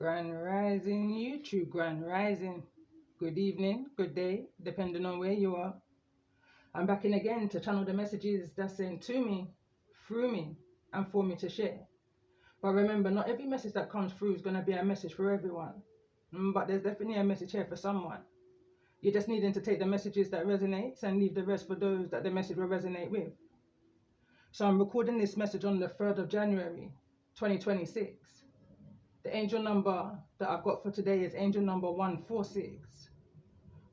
Grand Rising YouTube, Grand Rising. Good evening, good day, depending on where you are. I'm back in again to channel the messages that's sent to me, through me, and for me to share. But remember, not every message that comes through is going to be a message for everyone. But there's definitely a message here for someone. You're just needing to take the messages that resonates and leave the rest for those that the message will resonate with. So I'm recording this message on the 3rd of January, 2026. The angel number that I've got for today is angel number 146.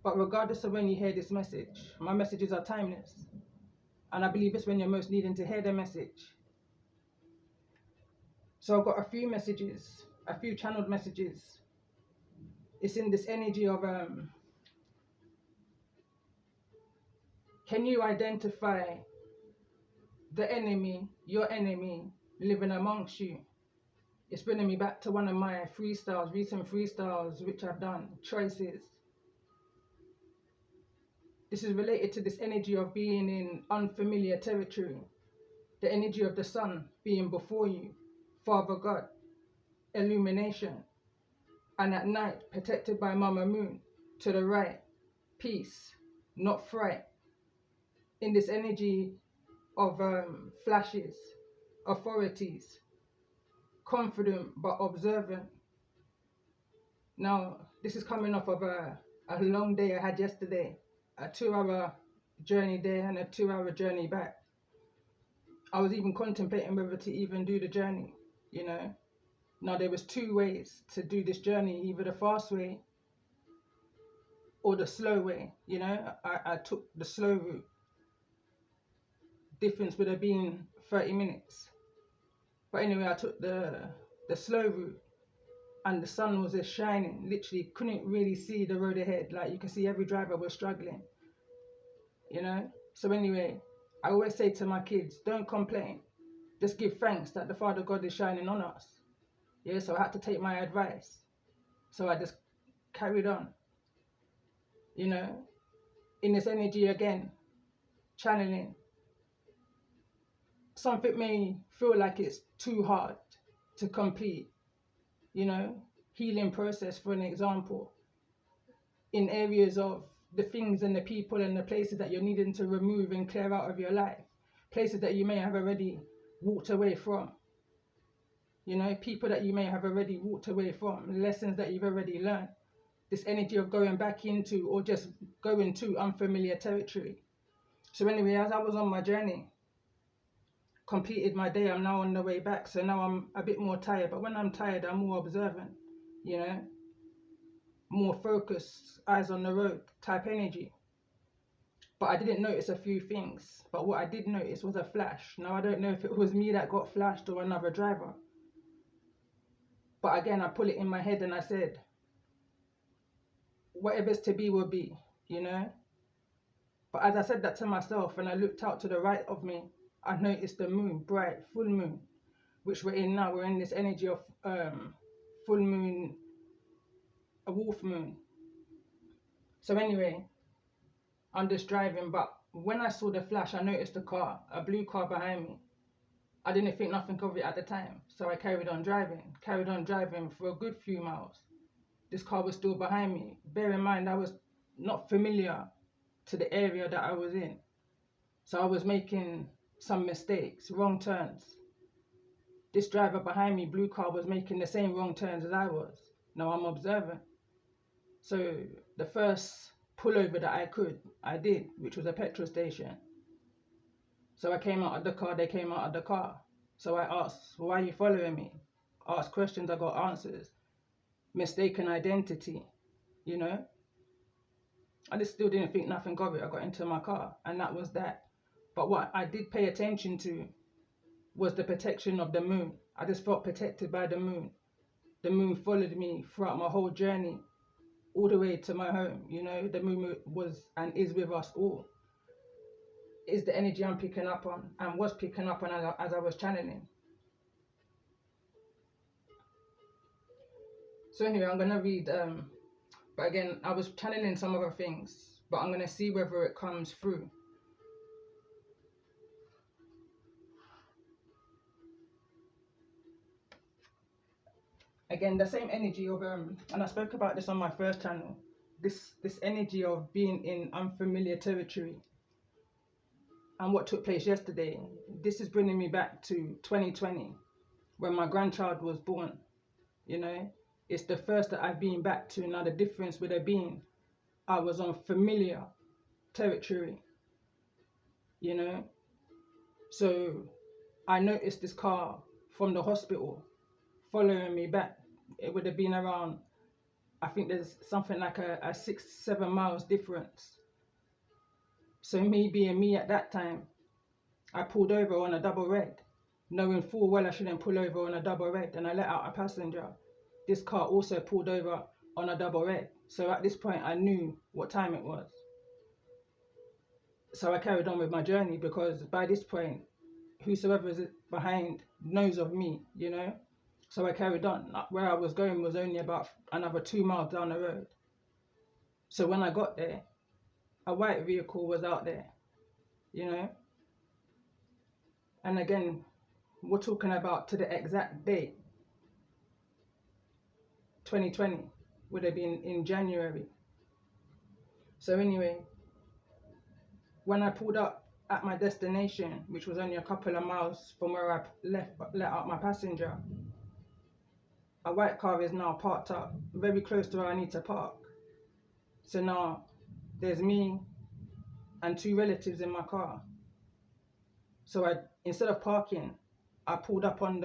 But regardless of when you hear this message, my messages are timeless. And I believe it's when you're most needing to hear the message. So I've got a few messages, a few channeled messages. It's in this energy of, can you identify the enemy, your enemy, living amongst you? It's bringing me back to one of my freestyles, recent freestyles, which I've done, choices. This is related to this energy of being in unfamiliar territory, the energy of the sun being before you, Father God, illumination, and at night protected by Mama Moon, to the right, peace, not fright. In this energy of flashes, authorities, confident but observant. Now, this is coming off of a long day I had yesterday, a 2-hour journey there and a 2-hour journey back. I was even contemplating whether to even do the journey, you know. Now there was 2 ways to do this journey, either the fast way or the slow way, you know. I took the slow route. Difference would have been 30 minutes. But anyway, I took the slow route and the sun was just shining. Literally couldn't really see the road ahead. Like you can see every driver was struggling, you know. So anyway, I always say to my kids, don't complain. Just give thanks that the Father God is shining on us. Yeah, so I had to take my advice. So I just carried on, you know, in this energy again, channeling. Something may feel like it's too hard to complete, you know, healing process, for an example, in areas of the things and the people and the places that you're needing to remove and clear out of your life, places that you may have already walked away from, you know, people that you may have already walked away from, lessons that you've already learned. This energy of going back into or just going to unfamiliar territory. So anyway, as I was on my journey, completed my day, I'm now on the way back. So now I'm a bit more tired. But when I'm tired, I'm more observant, you know, more focused, eyes on the road type energy. But I didn't notice a few things. But what I did notice was a flash. Now I don't know if it was me that got flashed or another driver. But again, I put it in my head and I said, whatever's to be will be, you know. But as I said that to myself and I looked out to the right of me, I noticed the moon, bright, full moon, which we're in now. We're in this energy of full moon, a wolf moon. So anyway, I'm just driving, but when I saw the flash, I noticed a car, a blue car behind me. I didn't think nothing of it at the time, so I carried on driving for a good few miles. This car was still behind me. Bear in mind, I was not familiar to the area that I was in. So I was making some mistakes, wrong turns. This driver behind me, blue car, was making the same wrong turns as I was. Now I'm observant. So the first pullover that I did, which was a petrol station. So I came out of the car, they came out of the car. So I asked, why are you following me? Asked questions, I got answers. Mistaken identity, you know. I just still didn't think nothing of it. I got into my car and that was that. But what I did pay attention to was the protection of the moon. I just felt protected by the moon. The moon followed me throughout my whole journey, all the way to my home. You know, the moon was and is with us all. Is the energy I'm picking up on and was picking up on as I was channeling. So anyway, I'm gonna read. But again, I was channeling some other things, but I'm gonna see whether it comes through. again, the same energy of and I spoke about this on my first channel, this energy of being in unfamiliar territory and what took place yesterday. This is bringing me back to 2020 when my grandchild was born. You know, it's the first that I've been back to. Now the difference with it being I was on familiar territory, you know. So I noticed this car from the hospital following me back. It would have been around, I think there's something like a 6-7 miles difference. So me being me at that time, I pulled over on a double red, knowing full well I shouldn't pull over on a double red, and I let out a passenger. This car also pulled over on a double red. So at this point I knew what time it was. So I carried on with my journey, because by this point, whosoever is behind knows of me, you know. So I carried on. Where I was going was only about another 2 miles down the road. So when I got there, a white vehicle was out there, you know. And again, we're talking about to the exact date, 2020, would have been in January. So anyway, when I pulled up at my destination, which was only a couple of miles from where I let out my passenger, a white car is now parked up very close to where I need to park. So now there's me and 2 relatives in my car. So instead of parking, I pulled up on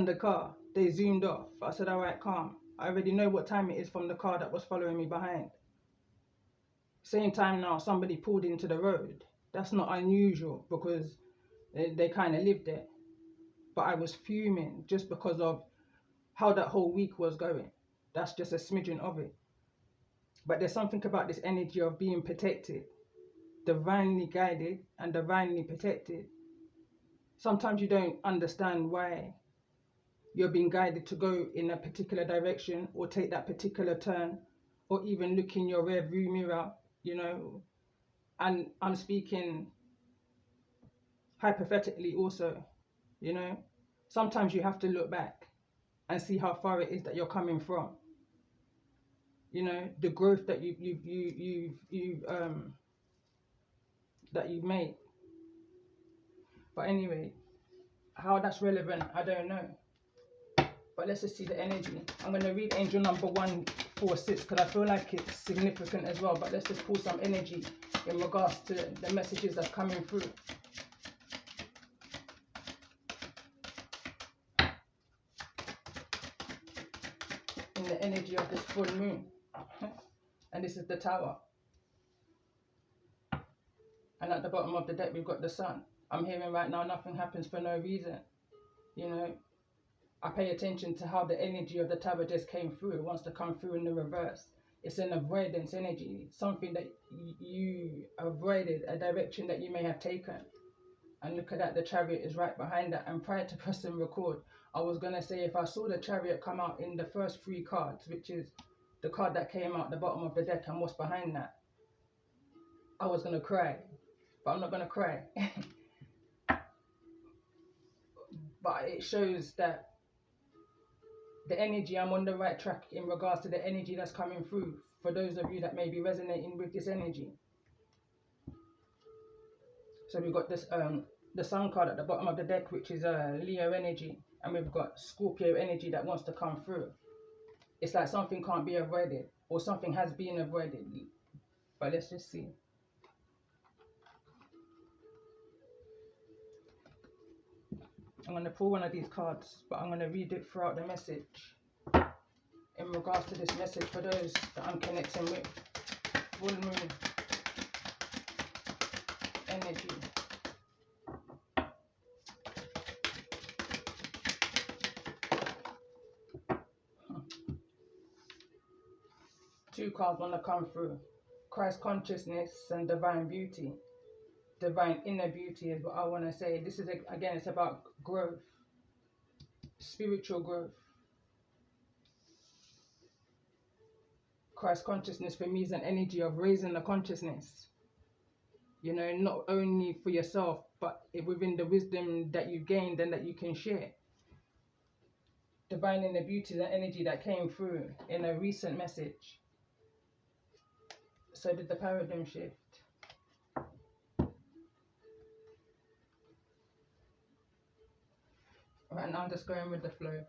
the car. They zoomed off. I said, all right, calm. I already know what time it is from the car that was following me behind. Same time now, somebody pulled into the road. That's not unusual, because they kind of live there. But I was fuming just because of how that whole week was going. That's just a smidgen of it. But there's something about this energy of being protected, divinely guided and divinely protected. Sometimes you don't understand why you're being guided to go in a particular direction, or take that particular turn, or even look in your rear view mirror, you know. And I'm speaking hypothetically also, you know. Sometimes you have to look back and see how far it is that you're coming from. You know, the growth that you've made. But anyway, how that's relevant, I don't know. But let's just see the energy. I'm going to read angel number 146, because I feel like it's significant as well. But let's just pull some energy in regards to the messages that's coming through. In the energy of this full moon. And this is the Tower. And at the bottom of the deck, we've got the Sun. I'm hearing right now, nothing happens for no reason. You know, I pay attention to how the energy of the Tower just came through. It wants to come through in the reverse. It's an avoidance energy, something that you avoided, a direction that you may have taken. And look at that, the Chariot is right behind that. And prior to pressing record, I was going to say, if I saw the Chariot come out in the first 3 cards, which is the card that came out the bottom of the deck and what's behind that, I was going to cry. But I'm not going to cry. But it shows that the energy, I'm on the right track in regards to the energy that's coming through, for those of you that may be resonating with this energy. So we've got this the Sun card at the bottom of the deck, which is Leo energy, and we've got Scorpio energy that wants to come through. It's like something can't be avoided, or something has been avoided. But let's just see. I'm going to pull one of these cards, but I'm going to read it throughout the message in regards to this message for those that I'm connecting with. Full moon energy. Two cards want to come through. Christ consciousness and divine beauty. Divine inner beauty is what I want to say. This is, again, it's about growth. Spiritual growth. Christ consciousness for me is an energy of raising the consciousness. You know, not only for yourself, but within the wisdom that you gained and that you can share. divining the beauty and energy that came through in a recent message. So did the paradigm shift. Right now I'm just going with the flow.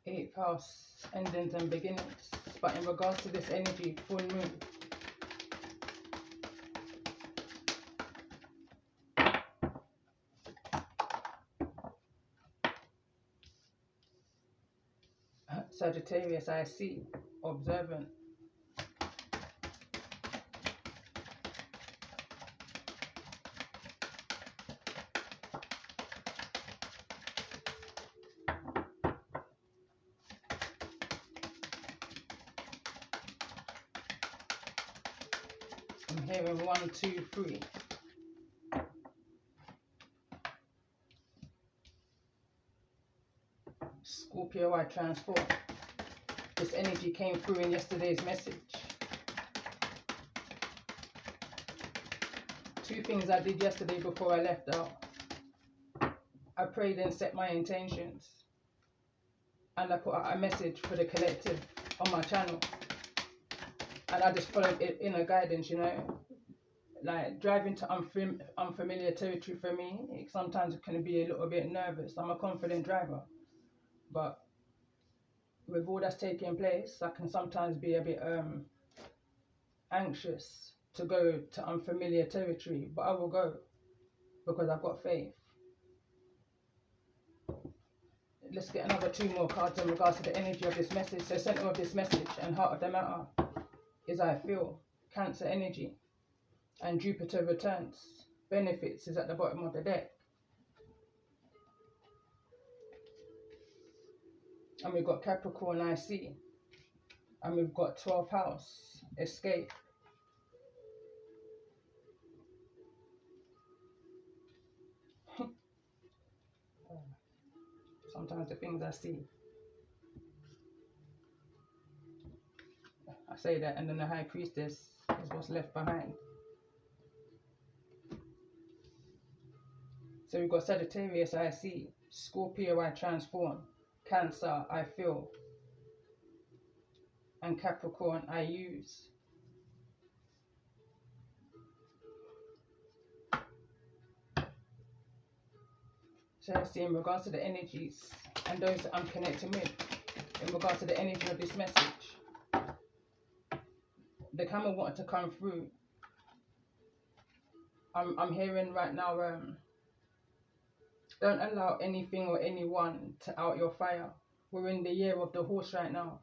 8th house, endings and beginnings. But in regards to this energy, full moon. Sagittarius, I see, observant. I'm hearing 1, 2, 3. Scorpio, I transform. This energy came through in yesterday's message. 2 things I did yesterday before I left out. I prayed and set my intentions. And I put out a message for the collective on my channel. And I just followed it inner guidance, you know. Like driving to unfamiliar territory for me, it sometimes can be a little bit nervous. I'm a confident driver. But with all that's taking place, I can sometimes be a bit anxious to go to unfamiliar territory, but I will go because I've got faith. Let's get another 2 more cards in regards to the energy of this message. So center of this message and heart of the matter is I feel. Cancer energy and Jupiter returns. Benefits is at the bottom of the deck. And we've got Capricorn, I see. And we've got 12th house, escape. Sometimes the things I see, I say that, and then the High Priestess is what's left behind. So we've got Sagittarius, I see. Scorpio, I transform. Cancer, I feel. And Capricorn, I use. So let's see in regards to the energies and those that I'm connecting with. In regards to the energy of this message. The camel wanted to come through. I'm hearing right now, don't allow anything or anyone to out your fire. We're in the year of the horse right now.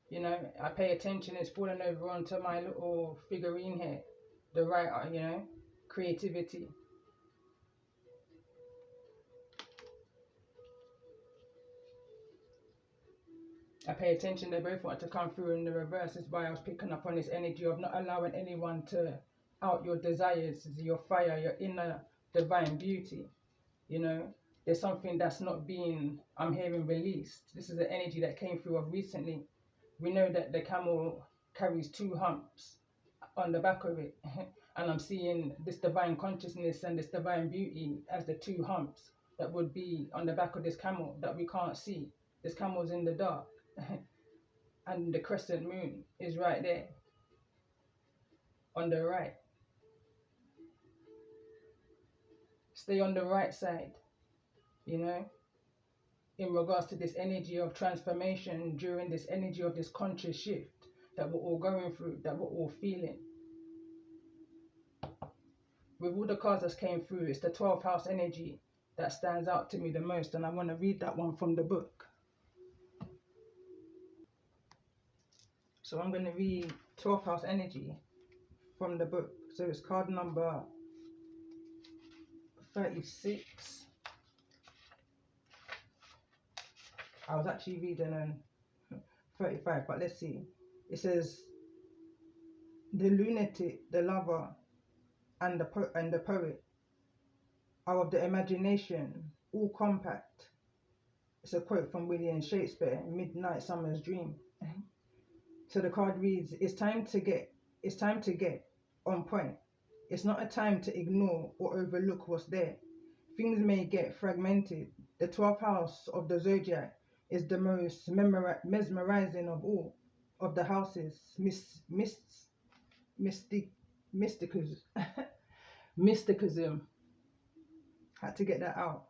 You know, I pay attention, it's falling over onto my little figurine here. The writer, you know, creativity. I pay attention, they both want to come through in the reverse. Is why I was picking up on this energy of not allowing anyone to out your desires, your fire, your inner divine beauty. You know, there's something that's not being, I'm hearing, released. This is the energy that came through of recently. We know that the camel carries 2 humps on the back of it. And I'm seeing this divine consciousness and this divine beauty as the 2 humps that would be on the back of this camel that we can't see. This camel's in the dark. And the crescent moon is right there on the right. Stay on the right side, you know, in regards to this energy of transformation, during this energy of this conscious shift that we're all going through, that we're all feeling. With all the cards that came through, it's the 12th house energy that stands out to me the most, and I want to read that one from the book. So I'm going to read 12th house energy from the book. So it's card number 36. I was actually reading 35, but let's see. It says, the lunatic, the lover, and the poet are of the imagination, all compact. It's a quote from William Shakespeare, Midnight Summer's Dream. So the card reads, it's time to get on point. It's not a time to ignore or overlook what's there. Things may get fragmented. The 12th house of the zodiac is the most mesmerizing of all of the houses. Mystic, mysticism. Mysticism. Had to get that out.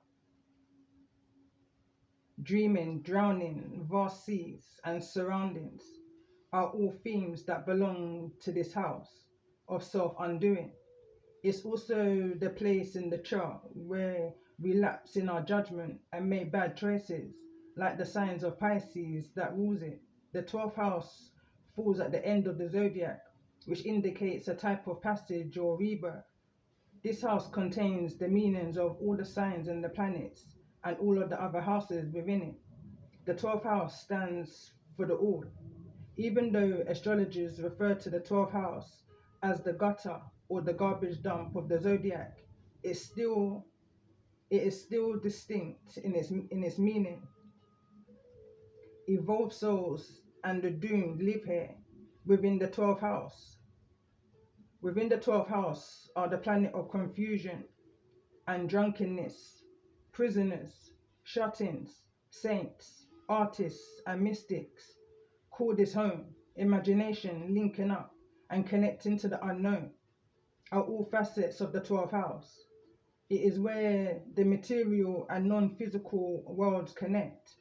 Dreaming, drowning, vast seas, and surroundings are all themes that belong to this house of self-undoing. It's also the place in the chart where we lapse in our judgment and make bad choices, like the signs of Pisces that rules it. The 12th house falls at the end of the zodiac, which indicates a type of passage or rebirth. This house contains the meanings of all the signs and the planets and all of the other houses within it. The 12th house stands for the all. Even though astrologers refer to the 12th house as the gutter or the garbage dump of the zodiac, it is still distinct in its meaning. Evolved souls and the doomed live here within the 12th house. Within the 12th house are the planet of confusion and drunkenness, prisoners, shut-ins, saints, artists, and mystics. Call this home. Imagination, linking up, and connecting to the unknown are all facets of the 12th house. It is where the material and non-physical worlds connect.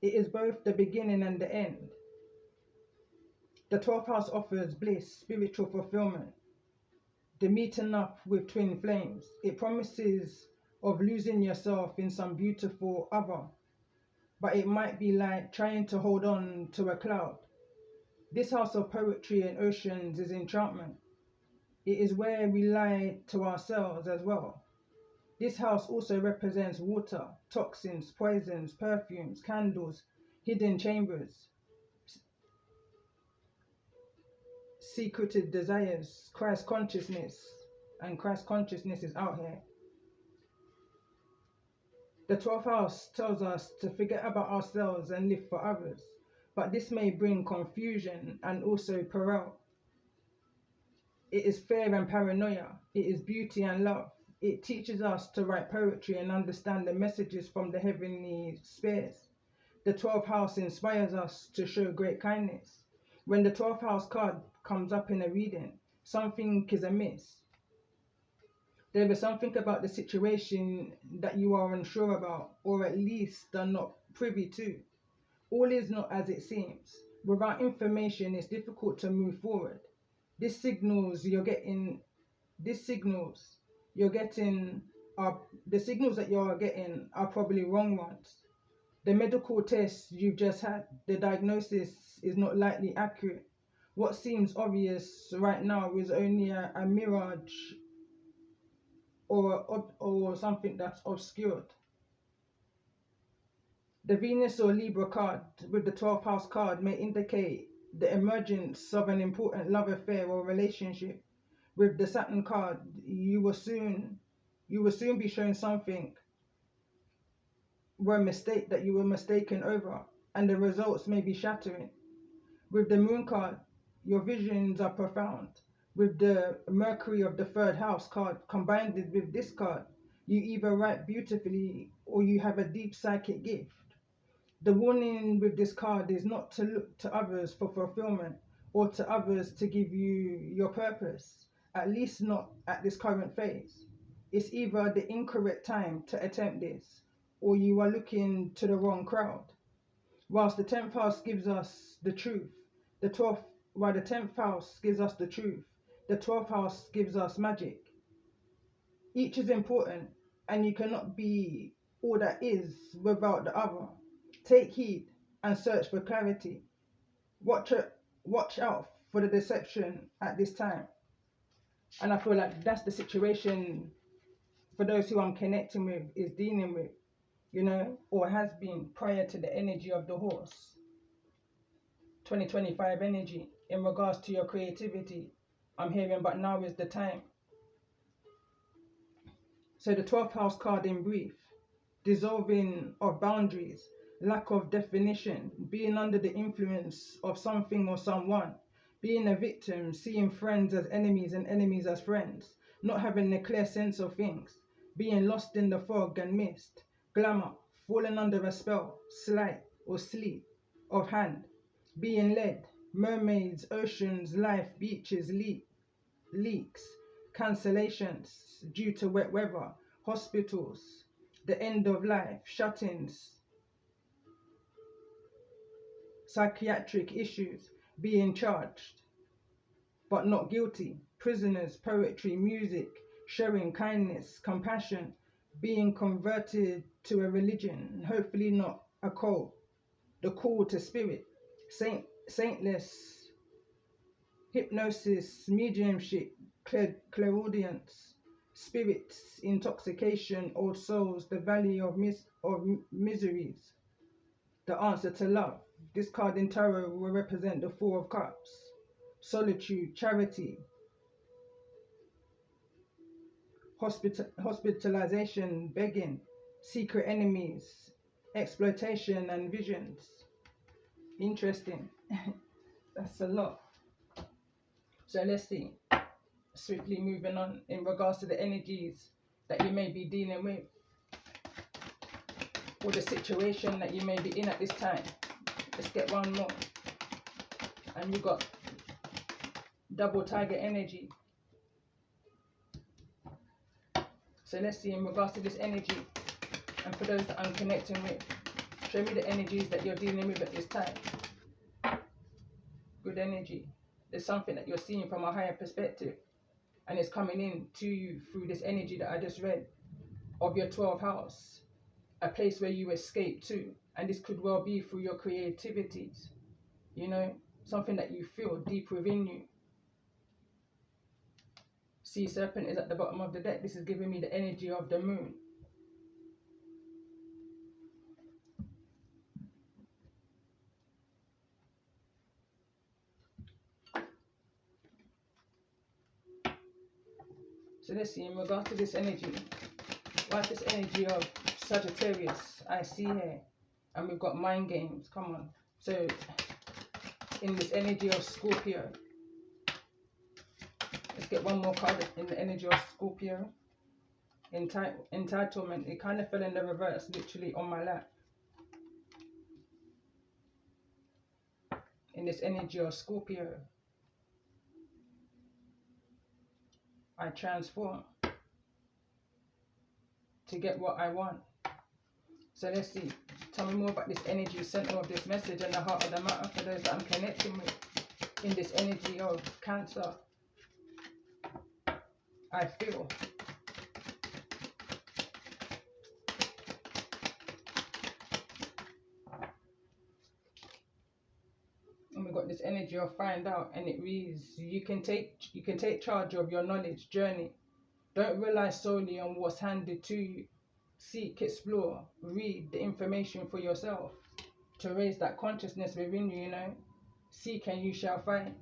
It is both the beginning and the end. The 12th house offers bliss, spiritual fulfillment, the meeting up with twin flames. It promises of losing yourself in some beautiful other, but it might be like trying to hold on to a cloud. This house of poetry and oceans is enchantment. It is where we lie to ourselves as well. This house also represents water, toxins, poisons, perfumes, candles, hidden chambers, secreted desires, Christ consciousness, and Christ consciousness is out here. The 12th house tells us to forget about ourselves and live for others, but this may bring confusion and also peril. It is fear and paranoia. It is beauty and love. It teaches us to write poetry and understand the messages from the heavenly spheres. The 12th house inspires us to show great kindness. When the 12th house card comes up in a reading, something is amiss. There is something about the situation that you are unsure about, or at least are not privy to. All is not as it seems. Without information, it's difficult to move forward. The signals that you're getting are probably wrong ones. The medical test you've just had, the diagnosis is not likely accurate. What seems obvious right now is only a mirage or something that's obscured. The Venus or Libra card with the 12th house card may indicate the emergence of an important love affair or relationship. With the Saturn card, you will soon be shown something that you were mistaken over, and the results may be shattering. With the Moon card, your visions are profound. With the Mercury of the 3rd house card combined with this card, you either write beautifully or you have a deep psychic gift. The warning with this card is not to look to others for fulfillment or to others to give you your purpose, at least not at this current phase. It's either the incorrect time to attempt this or you are looking to the wrong crowd. Whilst the 10th house gives us the truth, while the 10th house gives us the truth, the 12th house gives us magic. Each is important and you cannot be all that is without the other. Take heed and search for clarity. Watch out for the deception at this time. And I feel like that's the situation for those who I'm connecting with is dealing with, or has been prior to the energy of the horse. 2025 energy in regards to your creativity. I'm hearing, but now is the time. So the 12th house card in brief, dissolving of boundaries, lack of definition, being under the influence of something or someone. Being a victim, seeing friends as enemies and enemies as friends, not having a clear sense of things, being lost in the fog and mist, glamour, falling under a spell, sleight or sleep of hand, being led, mermaids, oceans, life, beaches, leaks, cancellations due to wet weather, hospitals, the end of life, shut-ins, psychiatric issues, being charged but not guilty, prisoners, poetry, music, showing kindness, compassion, being converted to a religion, hopefully not a cult, the call to spirit, saintless, hypnosis, mediumship, clairaudience, spirits, intoxication, old souls, the valley of miseries, the answer to love. This card in tarot will represent the Four of Cups, solitude, charity, hospitalization, begging, secret enemies, exploitation and visions. Interesting. That's a lot. So let's see. Swiftly moving on in regards to the energies that you may be dealing with, or the situation that you may be in at this time. Let's get one more. And you got double tiger energy. So let's see in regards to this energy, and for those that I'm connecting with, show me the energies that you're dealing with at this time. Good energy. There's something that you're seeing from a higher perspective, and it's coming in to you through this energy that I just read of your 12th house, a place where you escape to, and this could well be through your creativities, you know, something that you feel deep within you. Sea serpent is at the bottom of the deck. This is giving me the energy of the moon. So let's see in regards to this energy. What's this energy of Sagittarius I see here? And we've got mind games. Come on. So in this energy of Scorpio, let's get one more card in the energy of Scorpio. Entitlement. It kind of fell in the reverse, literally on my lap. In this energy of Scorpio, I transform to get what I want. So let's see. Tell me more about this energy, center of this message, and the heart of the matter for those that I'm connecting with. In this energy of Cancer, I feel. And we got this energy of find out, and it reads, you can take charge of your knowledge journey. Don't rely solely on what's handed to you. Seek, explore, read the information for yourself to raise that consciousness within you, you know. Seek and you shall find.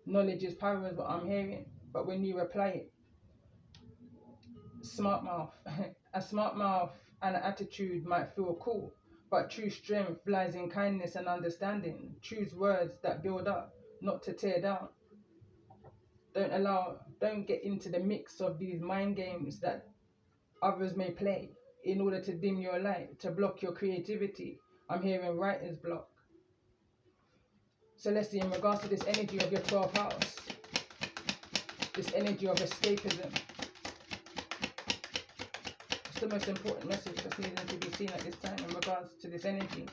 Knowledge is power is what I'm hearing. But when you apply it, smart mouth. A smart mouth and an attitude might feel cool, but true strength lies in kindness and understanding. Choose words that build up, not to tear down. Don't get into the mix of these mind games that others may play in order to dim your light, to block your creativity. I'm hearing writer's block. So let's see in regards to this energy of your 12th house, this energy of escapism. It's the most important message that's needing to be seen at this time in regards to this energy.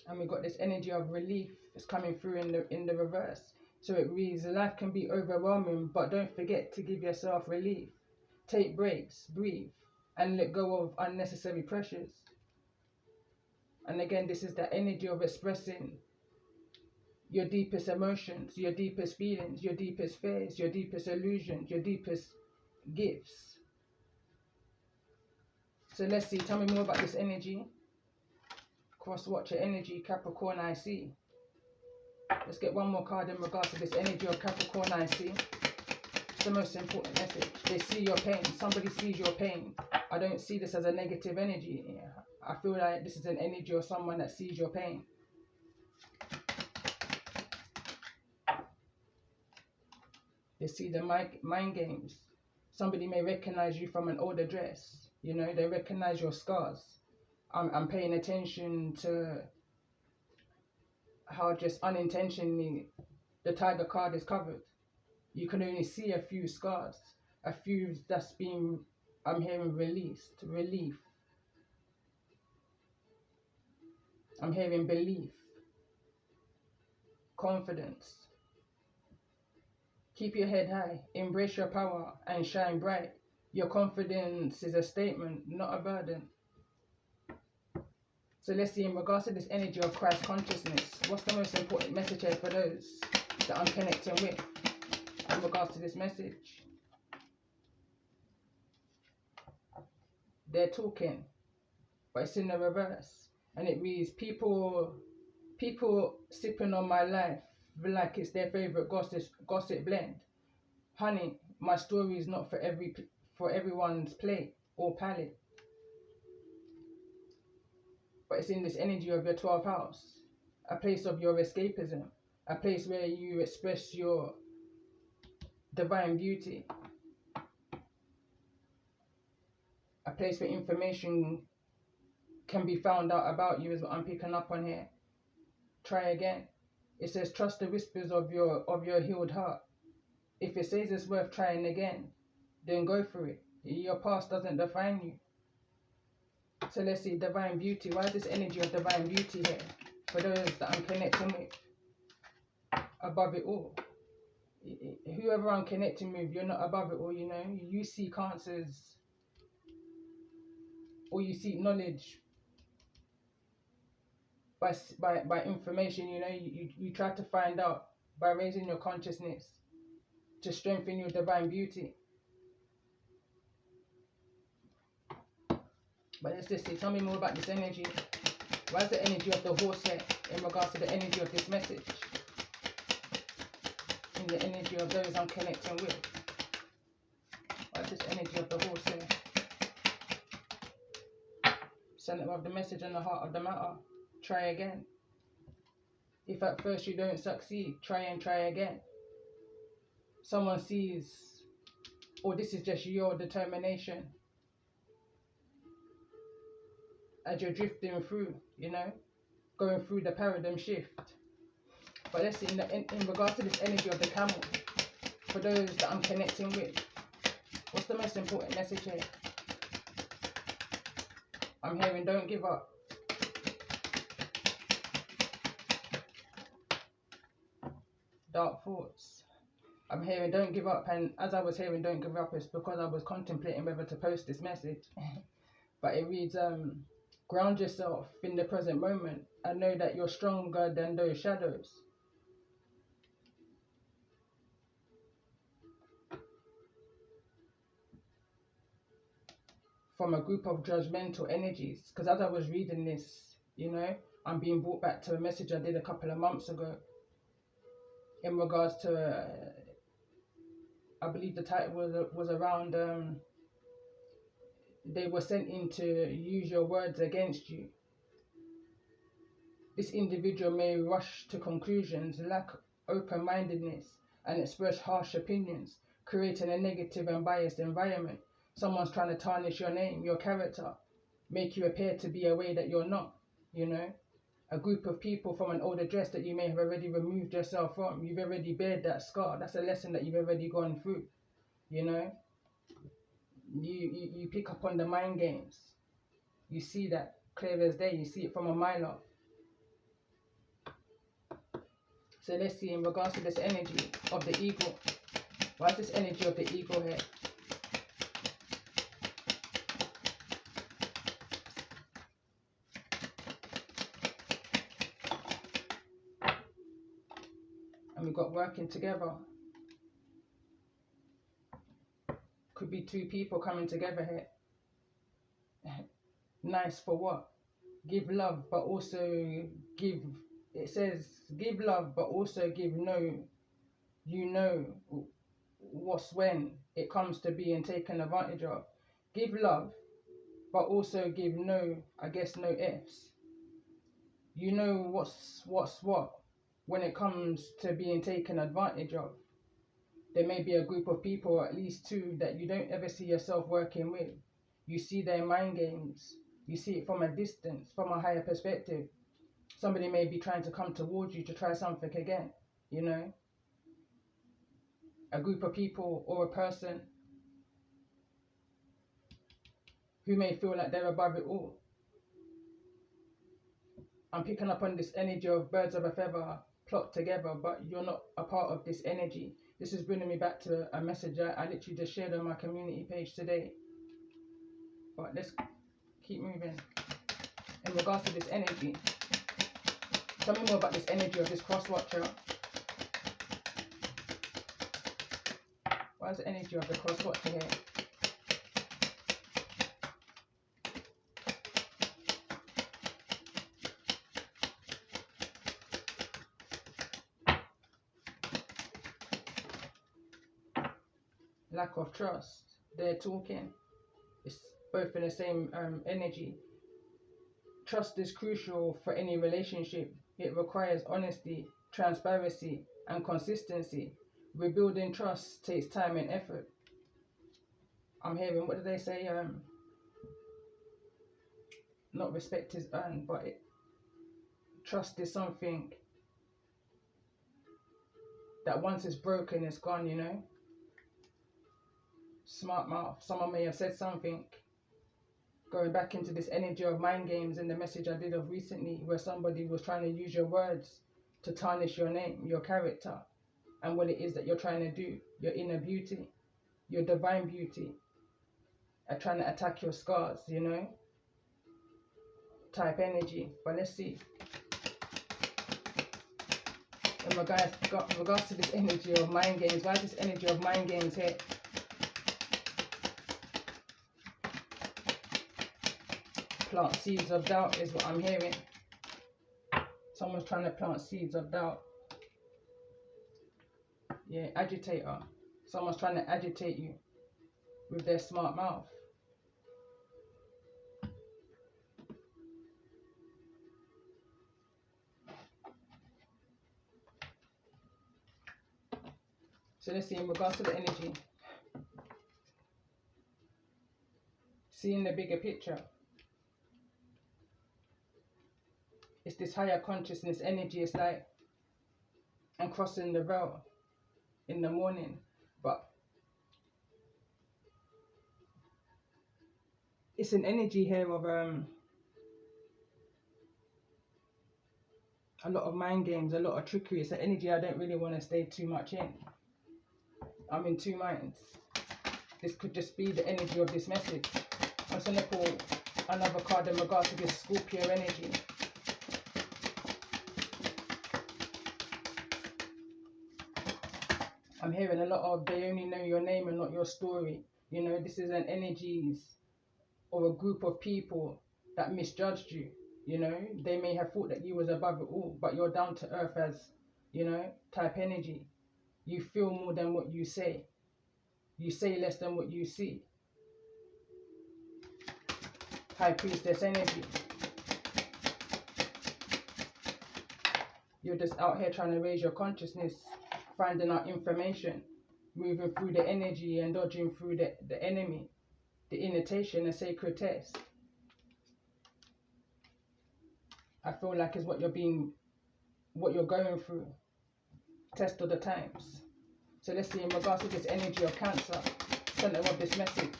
And we got this energy of relief that's coming through in the reverse. So it reads, life can be overwhelming, but don't forget to give yourself relief. Take breaks, breathe, and let go of unnecessary pressures. And again, this is the energy of expressing your deepest emotions, your deepest feelings, your deepest fears, your deepest illusions, your deepest gifts. So let's see, tell me more about this energy. Cross-watcher energy, Capricorn I see. Let's get one more card in regards to this energy of Capricorn I see. It's the most important message. They see your pain. Somebody sees your pain. I don't see this as a negative energy. I feel like this is an energy of someone that sees your pain. They see the mind games. Somebody may recognize you from an old address. You know, they recognize your scars. I'm paying attention to how just unintentionally the tiger card is covered. You can only see a few scars, a few that's been, I'm hearing released, relief. I'm hearing belief, confidence. Keep your head high, embrace your power, and shine bright. Your confidence is a statement, not a burden. So let's see, in regards to this energy of Christ consciousness, what's the most important message here for those that I'm connecting with in regards to this message? They're talking, but it's in the reverse. And it reads, people sipping on my life like it's their favorite gossip blend. Honey, my story is not for everyone's plate or palate. But it's in this energy of your 12th house, a place of your escapism, a place where you express your divine beauty, a place where information can be found out about you, is what I'm picking up on here. Try again. It says, trust the whispers of your healed heart. If it says it's worth trying again, then go for it. Your past doesn't define you. So let's see, divine beauty. Why is this energy of divine beauty here? For those that I'm connecting with, above it all. Whoever I'm connecting with, you're not above it all, you know. You seek answers, or you seek knowledge by information, you know. You try to find out by raising your consciousness to strengthen your divine beauty. But let's just see, tell me more about this energy. Why is the energy of the horse here in regards to the energy of this message? In the energy of those I'm connecting with. Why is this energy of the horse here? Center of the message and the heart of the matter. Try again. If at first you don't succeed, try and try again. Someone sees, or this is just your determination as you're drifting through, you know, going through the paradigm shift. But let's see, in regards to this energy of the camel, for those that I'm connecting with, what's the most important message here? I'm hearing don't give up. Dark thoughts. I'm hearing don't give up, and as I was hearing don't give up, it's because I was contemplating whether to post this message. But it reads, ground yourself in the present moment and know that you're stronger than those shadows. From a group of judgmental energies, because as I was reading this, you know, I'm being brought back to a message I did a couple of months ago in regards to, I believe the title was around, they were sent in to use your words against you. This individual may rush to conclusions, lack open-mindedness, and express harsh opinions, creating a negative and biased environment. Someone's trying to tarnish your name, your character, make you appear to be a way that you're not, you know. A group of people from an old address that you may have already removed yourself from. You've already bared that scar. That's a lesson that you've already gone through, you know. You pick up on the mind games. You see that clear as day. You see it from a mile off. So let's see, in regards to this energy of the eagle. Why is this energy of the eagle here? And we've got working together. Could be two people coming together here. Nice for what? Give love, but also give. It says give love, but also give no. You know what's when it comes to being taken advantage of. Give love, but also give no, I guess, no ifs. You know what's what when it comes to being taken advantage of. There may be a group of people, or at least two, that you don't ever see yourself working with. You see their mind games. You see it from a distance, from a higher perspective. Somebody may be trying to come towards you to try something again, you know? A group of people or a person who may feel like they're above it all. I'm picking up on this energy of birds of a feather flock together, but you're not a part of this energy. This is bringing me back to a message I literally just shared on my community page today. But let's keep moving. In regards to this energy, tell me more about this energy of this cross watcher. Why is the energy of the cross watcher here? Lack of trust. They're talking. It's both in the same energy. Trust is crucial for any relationship. It requires honesty, transparency, and consistency. Rebuilding trust takes time and effort. I'm hearing, what do they say? Not respect is earned, but trust is something that once it's broken, it's gone, you know? Smart mouth. Someone may have said something, going back into this energy of mind games and the message I did of recently, where somebody was trying to use your words to tarnish your name, your character, and what it is that you're trying to do, your inner beauty, your divine beauty, and trying to attack your scars, you know? Type energy. But let's see. In regards to this energy of mind games, why is this energy of mind games here? Plant seeds of doubt is what I'm hearing. Someone's trying to plant seeds of doubt. Yeah, agitator. Someone's trying to agitate you with their smart mouth. So let's see, in regards to the energy, seeing the bigger picture. It's this higher consciousness energy. It's like I'm crossing the veil in the morning, but it's an energy here of a lot of mind games, a lot of trickery. It's an energy I don't really want to stay too much in. I'm in two minds. This could just be the energy of this message. I'm just going to pull another card in regards to this Scorpio energy. I'm hearing a lot of they only know your name and not your story. You know, this is an energies or a group of people that misjudged you. You know, they may have thought that you was above it all, but you're down to earth as, you know, type energy. You feel more than what you say. You say less than what you see. High Priestess energy. You're just out here trying to raise your consciousness, finding out information, moving through the energy and dodging through the enemy, the invitation, a sacred test. I feel like is what you're going through. Test of the times. So let's see, in regards to this energy of Cancer, center of this message,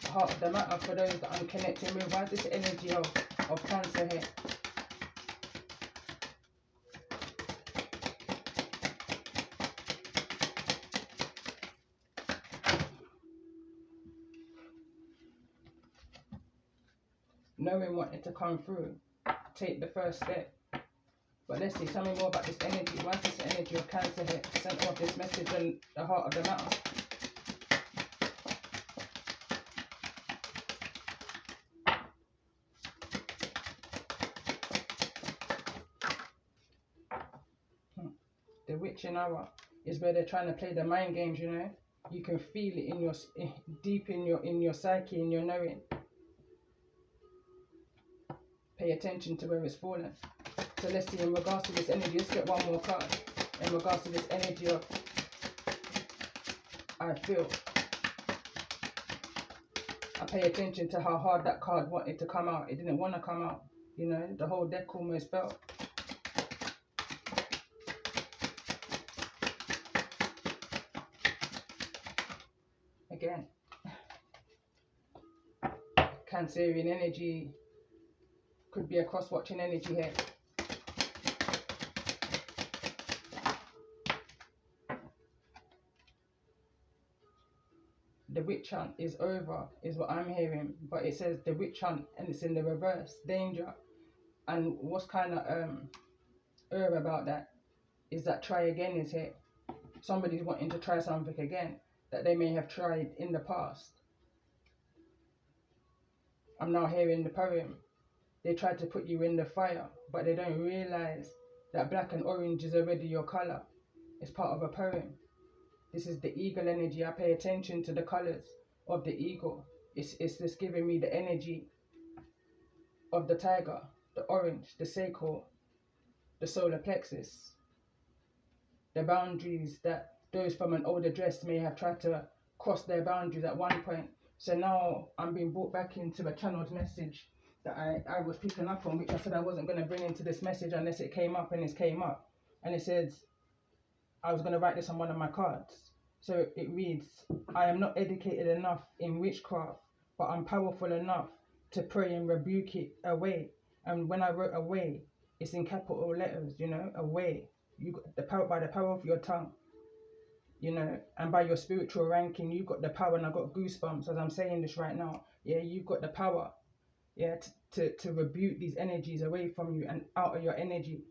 heart of the matter for those that I'm connecting with. Why is this energy of Cancer here? Knowing what to come through, take the first step. But let's see, tell me more about this energy. Why is this energy of Cancer here? Center of this message and the heart of the matter. The witching hour is where they're trying to play the mind games, you know. You can feel it in your deep in your psyche, in your knowing. pay attention to where it's fallen. So let's see, in regards to this energy, let's get one more card. In regards to this energy of I feel. I pay attention to how hard that card wanted to come out. It didn't want to come out. You know, the whole deck almost fell. Again, Cancerian energy, could be a cross-watching energy here. The witch hunt is over, is what I'm hearing. But it says the witch hunt, and it's in the reverse, danger. And what's kind of about that is that try again is here. Somebody's wanting to try something again that they may have tried in the past. I'm now hearing the poem. They tried to put you in the fire, but they don't realize that black and orange is already your color. It's part of a poem. This is the eagle energy. I pay attention to the colors of the eagle. It's just giving me the energy of the tiger, the orange, the sacral, the solar plexus, the boundaries that those from an older dress may have tried to cross their boundaries at one point. So now I'm being brought back into a channeled message that I was picking up on, which I said I wasn't going to bring into this message unless it came up, and it came up. And it says, I was going to write this on one of my cards. So it reads, I am not educated enough in witchcraft, but I'm powerful enough to pray and rebuke it away. And when I wrote away, it's in capital letters, you know, away. You got the power by the power of your tongue, you know, and by your spiritual ranking, you've got the power. And I got goosebumps as I'm saying this right now. Yeah, you've got the power, yeah, to rebuke these energies away from you and out of your energy.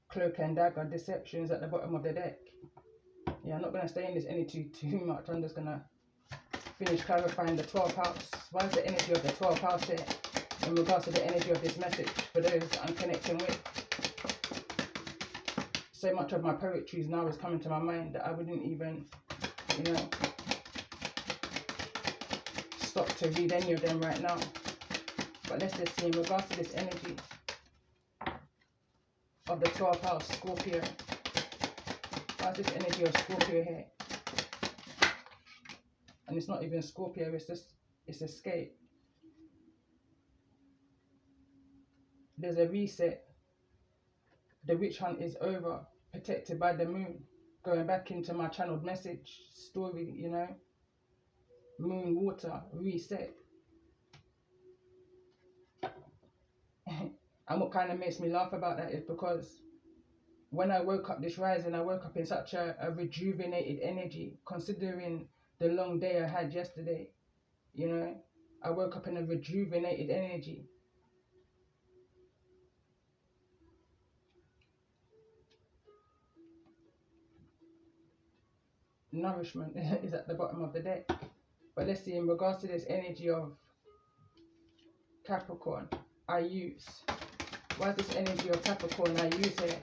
Cloak and dagger, deceptions at the bottom of the deck. Yeah, I'm not going to stay in this energy too much. I'm just going to finish clarifying the 12th house. Why is the energy of the 12th house here in regards to the energy of this message for those that I'm connecting with? So much of my poetry now is coming to my mind that I wouldn't even, you know, stop to read any of them right now. But let's just see in regards to this energy of the 12th house, Scorpio. Why is this energy of Scorpio here? And it's not even Scorpio, it's escape. There's a reset. The witch hunt is over, protected by the moon. Going back into my channeled message story, you know. Moon, water, reset. And what kind of makes me laugh about that is because when I woke up this rising, I woke up in such a rejuvenated energy, considering the long day I had yesterday. You know, I woke up in a rejuvenated energy. Nourishment is at the bottom of the deck. But let's see, in regards to this energy of Capricorn, I use. Why is this energy of Capricorn I use here?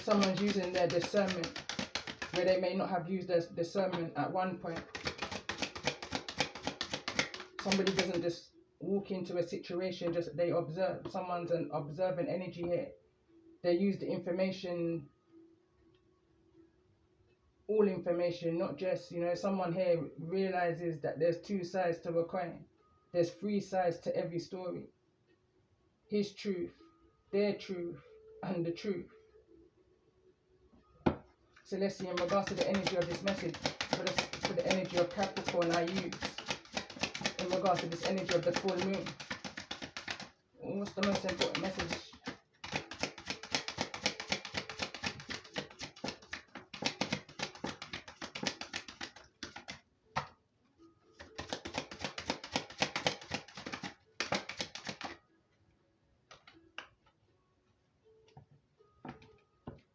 Someone's using their discernment where they may not have used their discernment at one point. Somebody doesn't just walk into a situation, just they observe. Someone's an observant energy here. They use the information, all information, not just, you know, someone here realizes that there's two sides to a coin. There's three sides to every story. His truth, their truth, and the truth. So let's see, in regards to the energy of this message, for the energy of Capricorn I use, in regards to this energy of the full moon, what's the most important message?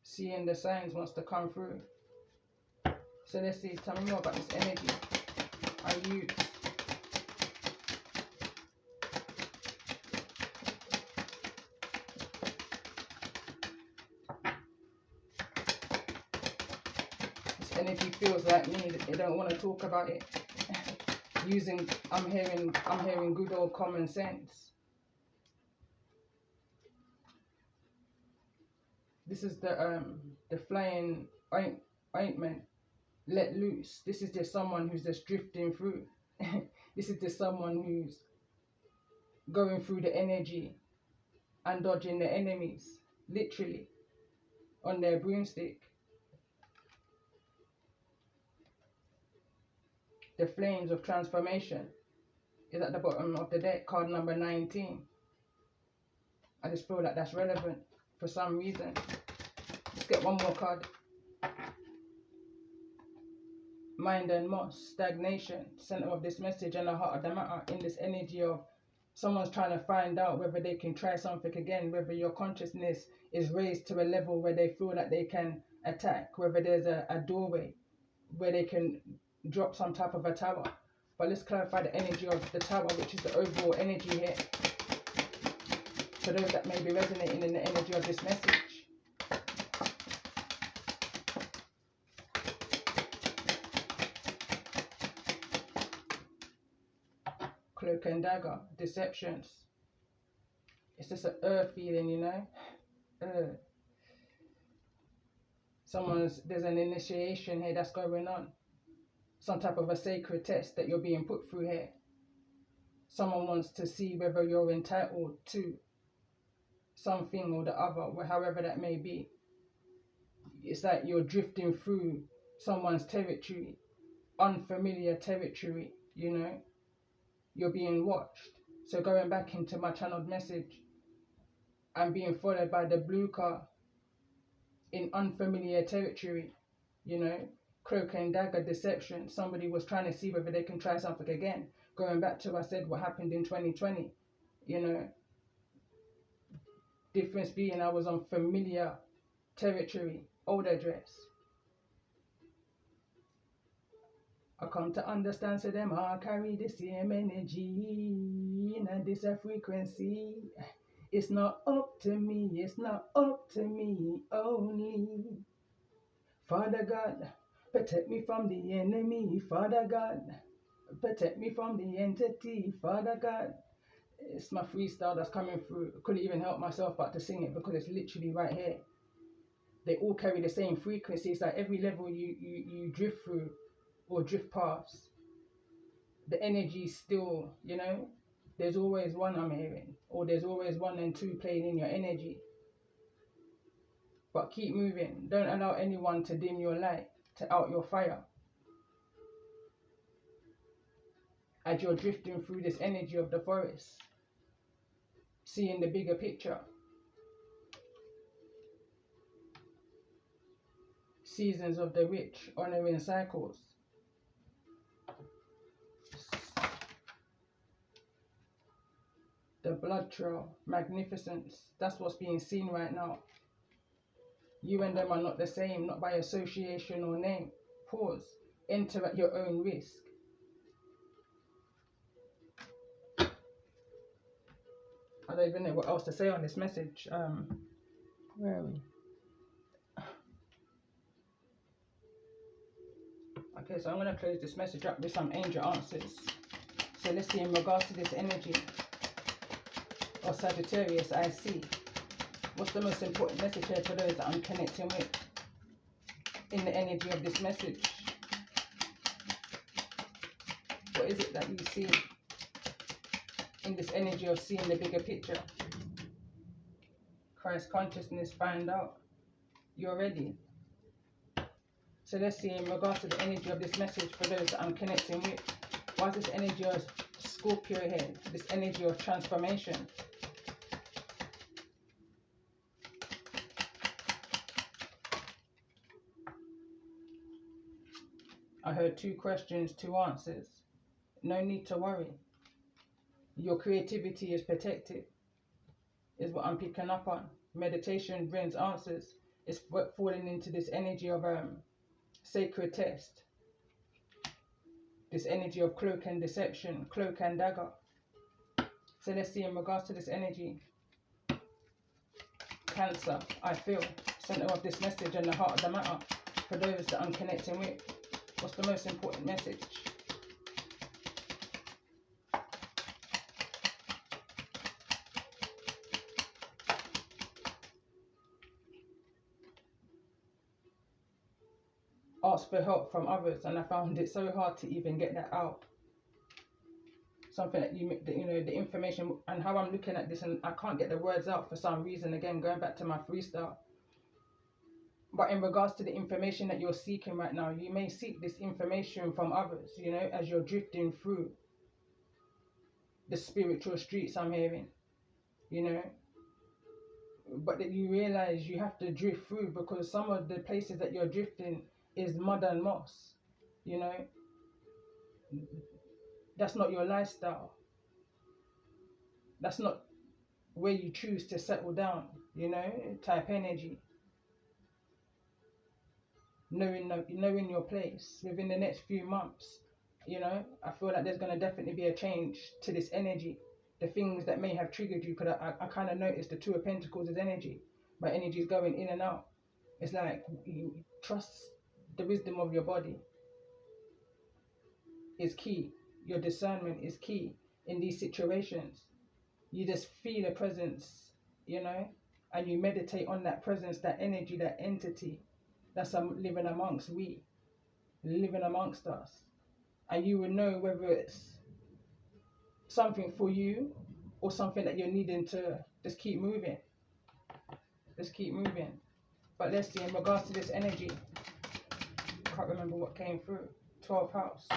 Seeing the signs wants to come through. So let's see, tell me more about this energy I use. energy feels like me, they don't want to talk about it. I'm hearing good old common sense. This is the flying ointment let loose. This is just someone who's just drifting through. This is just someone who's going through the energy and dodging the enemies, literally, on their broomstick. The flames of transformation is at the bottom of the deck, card number 19. I just feel like that's relevant for some reason. Let's get one more card. Mind and moss, stagnation, center of this message and the heart of the matter, in this energy of someone's trying to find out whether they can try something again, whether your consciousness is raised to a level where they feel like they can attack, whether there's a doorway where they can drop some type of a tower. But let's clarify the energy of the tower, which is the overall energy here, for those that may be resonating in the energy of this message. Cloak and dagger, deceptions. It's just an feeling, you know. There's an initiation here that's going on. Some type of a sacred test that you're being put through here. Someone wants to see whether you're entitled to something or the other, however that may be. It's like you're drifting through someone's territory, unfamiliar territory, you know. You're being watched. So going back into my channeled message, I'm being followed by the blue car in unfamiliar territory, you know. Cloak and dagger, deception. Somebody was trying to see whether they can try something again. Going back to, I said, what happened in 2020, you know. Difference being I was on familiar territory, old address. I come to understand, so them all carry the same energy, and this a frequency. It's not up to me, it's not up to me only. Father God, protect me from the enemy. Father God, protect me from the entity. Father God. It's my freestyle that's coming through. I couldn't even help myself but to sing it because it's literally right here. They all carry the same frequency. It's like every level you drift through or drift past, the energy still, you know, there's always one I'm hearing, or there's always 1 and 2 playing in your energy. But keep moving. Don't allow anyone to dim your light, to out your fire. As you're drifting through this energy of the forest, seeing the bigger picture. Seasons of the rich, honoring cycles. The blood trail, magnificence. That's what's being seen right now. You and them are not the same, not by association or name. Pause. Enter at your own risk. I don't even know what else to say on this message. Where are we? Okay, so I'm going to close this message up with some angel answers. So let's see, in regards to this energy of Sagittarius, I see. What's the most important message here for those that I'm connecting with in the energy of this message? What is it that you see in this energy of seeing the bigger picture? Christ consciousness, find out. You're ready. So let's see, in regards to the energy of this message for those that I'm connecting with. Why is this energy of Scorpio here? This energy of transformation. I heard 2 questions, 2 answers. No need to worry. Your creativity is protected, is what I'm picking up on. Meditation brings answers. It's falling into this energy of sacred test. This energy of cloak and deception, cloak and dagger. So let's see, in regards to this energy. Cancer, I feel. Center of this message and the heart of the matter. for those that I'm connecting with. What's the most important message? Ask for help from others, and I found it so hard to even get that out. Something that you know, the information and how I'm looking at this, and I can't get the words out for some reason. Again, going back to my freestyle. But in regards to the information that you're seeking right now, you may seek this information from others, you know, as you're drifting through the spiritual streets, I'm hearing, you know. But that you realize you have to drift through, because some of the places that you're drifting is mud and moss, you know. That's not your lifestyle. That's not where you choose to settle down, you know, type energy. Knowing your place within the next few months, you know, I feel like there's going to definitely be a change to this energy. The things that may have triggered you, because I kind of noticed the Two of Pentacles is energy, but energy is going in and out. It's like you trust the wisdom of your body is key. Your discernment is key in these situations. You just feel a presence, you know, and you meditate on that presence, that energy, that entity that's living amongst us. And you will know whether it's something for you or something that you're needing to just keep moving. Just keep moving. But let's see, in regards to this energy, can't remember what came through. 12th house.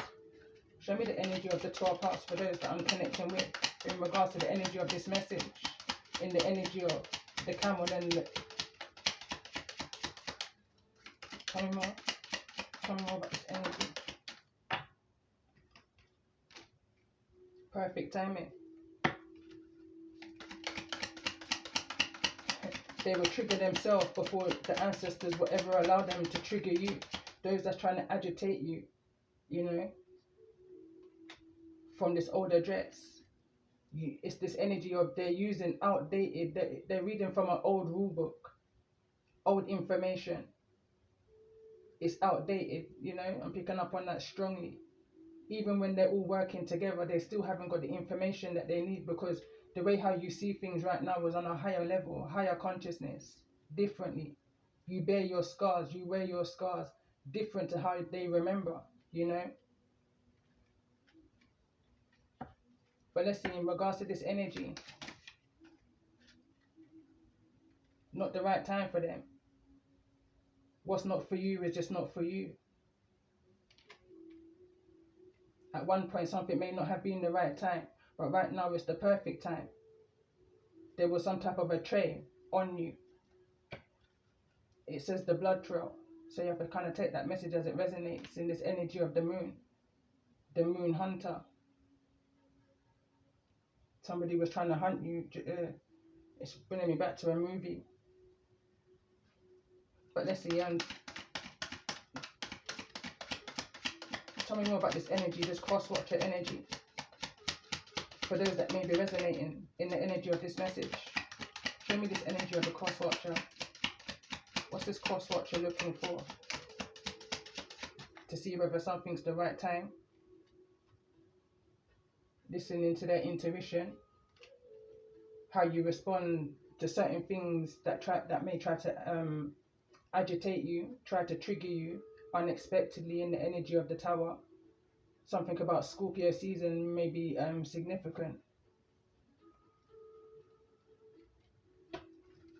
Show me the energy of the 12th house for those that I'm connecting with in regards to the energy of this message, in the energy of the camel and the... Tell me more about this energy. Perfect timing. They will trigger themselves before the ancestors will ever allow them to trigger you. Those that's trying to agitate you, you know, from this old address. It's this energy of they're using outdated, they're reading from an old rule book, old information. It's outdated, you know. I'm picking up on that strongly. Even when they're all working together, they still haven't got the information that they need, because the way how you see things right now is on a higher level, higher consciousness, differently. You bear your scars, you wear your scars different to how they remember, you know. But let's see, in regards to this energy, not the right time for them. What's not for you is just not for you. At one point, something may not have been the right time, but right now it's the perfect time. There was some type of a train on you. It says the blood trail. So you have to kind of take that message as it resonates in this energy of the moon hunter. Somebody was trying to hunt you. It's bringing me back to a movie. But let's see, tell me more about this energy, this cross-watcher energy. For those that may be resonating in the energy of this message, show me this energy of the cross-watcher. What's this cross-watcher looking for? To see whether something's the right time. Listening to their intuition. How you respond to certain things that may try to agitate you, try to trigger you unexpectedly in the energy of the Tower. Something about Scorpio season may be significant.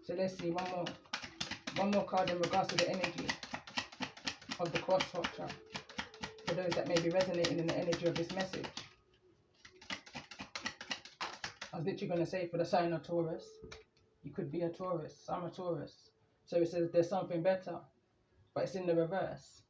So let's see, one more card in regards to the energy of the cross watcher, for those that may be resonating in the energy of this message. I was literally going to say for the sign of Taurus, you could be a Taurus. I'm a Taurus. So it says there's something better, but it's in the reverse.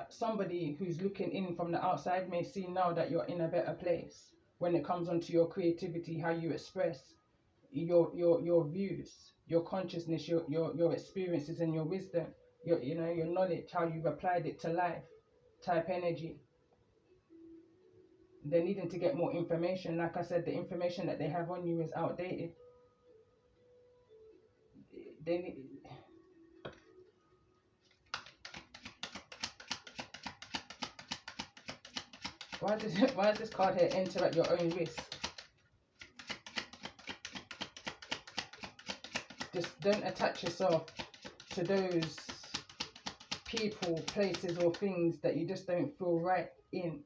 Somebody who's looking in from the outside may see now that you're in a better place when it comes onto your creativity, how you express your views, your consciousness, your experiences and your wisdom, your knowledge, how you've applied it to life, type energy. They're needing to get more information. Like I said, the information that they have on you is outdated. they need, why is this card here? Enter at your own risk. Just don't attach yourself to those people, places or things that you just don't feel right in.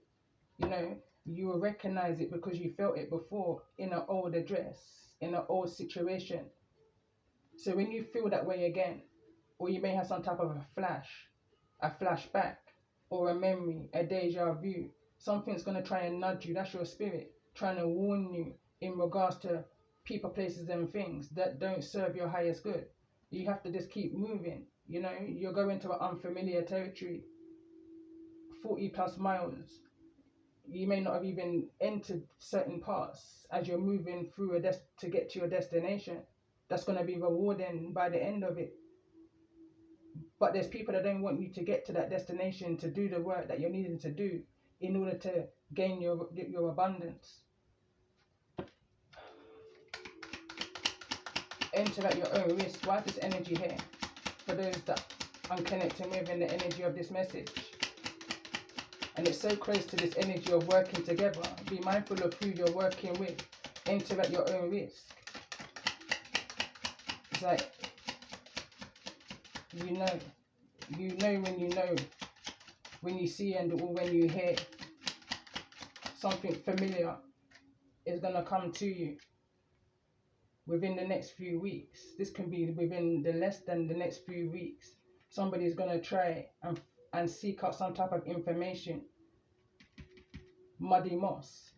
You know, you will recognize it because you felt it before in an old address, in an old situation. So when you feel that way again, or you may have some type of a flashback, or a memory, a deja vu, something's going to try and nudge you. That's your spirit trying to warn you in regards to people, places and things that don't serve your highest good. You have to just keep moving. You know, you're going to an unfamiliar territory, 40 plus miles. You may not have even entered certain parts as you're moving through to get to your destination. That's going to be rewarding by the end of it. But there's people that don't want you to get to that destination to do the work that you're needing to do in order to gain your abundance. Enter at your own risk. Why is this energy here? For those that I'm connecting with in the energy of this message. And it's so close to this energy of working together. Be mindful of who you're working with. Enter at your own risk. It's like, you know when you see and or when you hear something familiar is going to come to you within the next few weeks. This can be within the less than the next few weeks. Somebody's going to try and seek out some type of information. Muddy moss.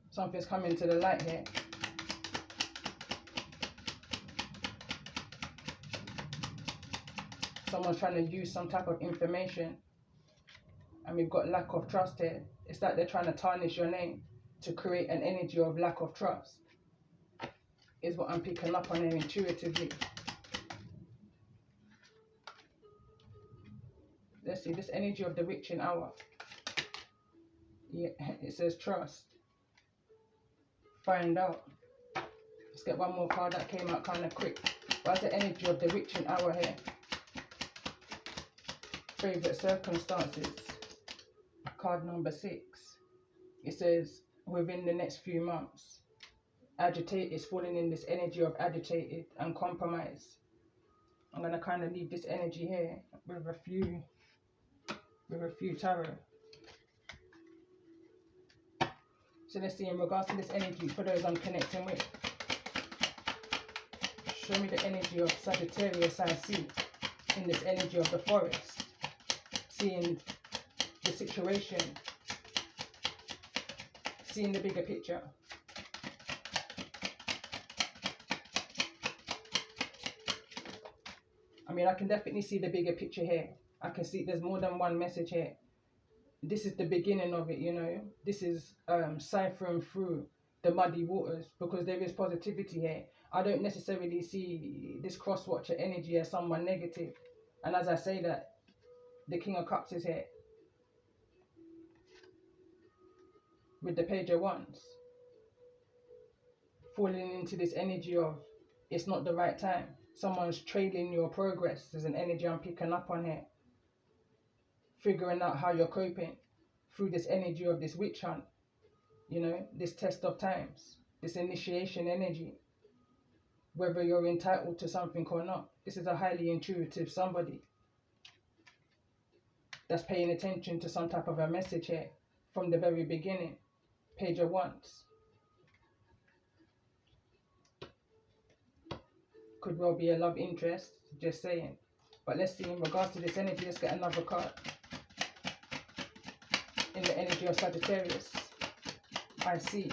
Something's coming to the light here. Someone's trying to use some type of information. And we've got lack of trust here. It's like they're trying to tarnish your name to create an energy of lack of trust. Is what I'm picking up on here intuitively. Let's see, this energy of the witching hour. Yeah, it says trust. Find out. Let's get one more card that came out kind of quick. What's the energy of the witching hour here? Favorite circumstances. Card number 6. It says within the next few months. Agitate is falling in this energy of agitated and compromise. I'm gonna kind of leave this energy here with a few tarot. So let's see in regards to this energy for those I'm connecting with. Show me the energy of Sagittarius I see in this energy of the forest. Seeing the situation. Seeing the bigger picture. I mean, I can definitely see the bigger picture here. I can see there's more than one message here. This is the beginning of it, you know. This is ciphering through the muddy waters because there is positivity here. I don't necessarily see this cross-watcher energy as someone negative. And as I say that, the King of Cups is here. With the Page of Wands. Falling into this energy of it's not the right time. Someone's trailing your progress. There's an energy I'm picking up on here. Figuring out how you're coping through this energy of this witch hunt. You know, this test of times. This initiation energy. Whether you're entitled to something or not. This is a highly intuitive somebody that's paying attention to some type of a message here from the very beginning. Page of Wands. Could well be a love interest, just saying. But let's see, in regards to this energy, let's get another card. In the energy of Sagittarius, I see.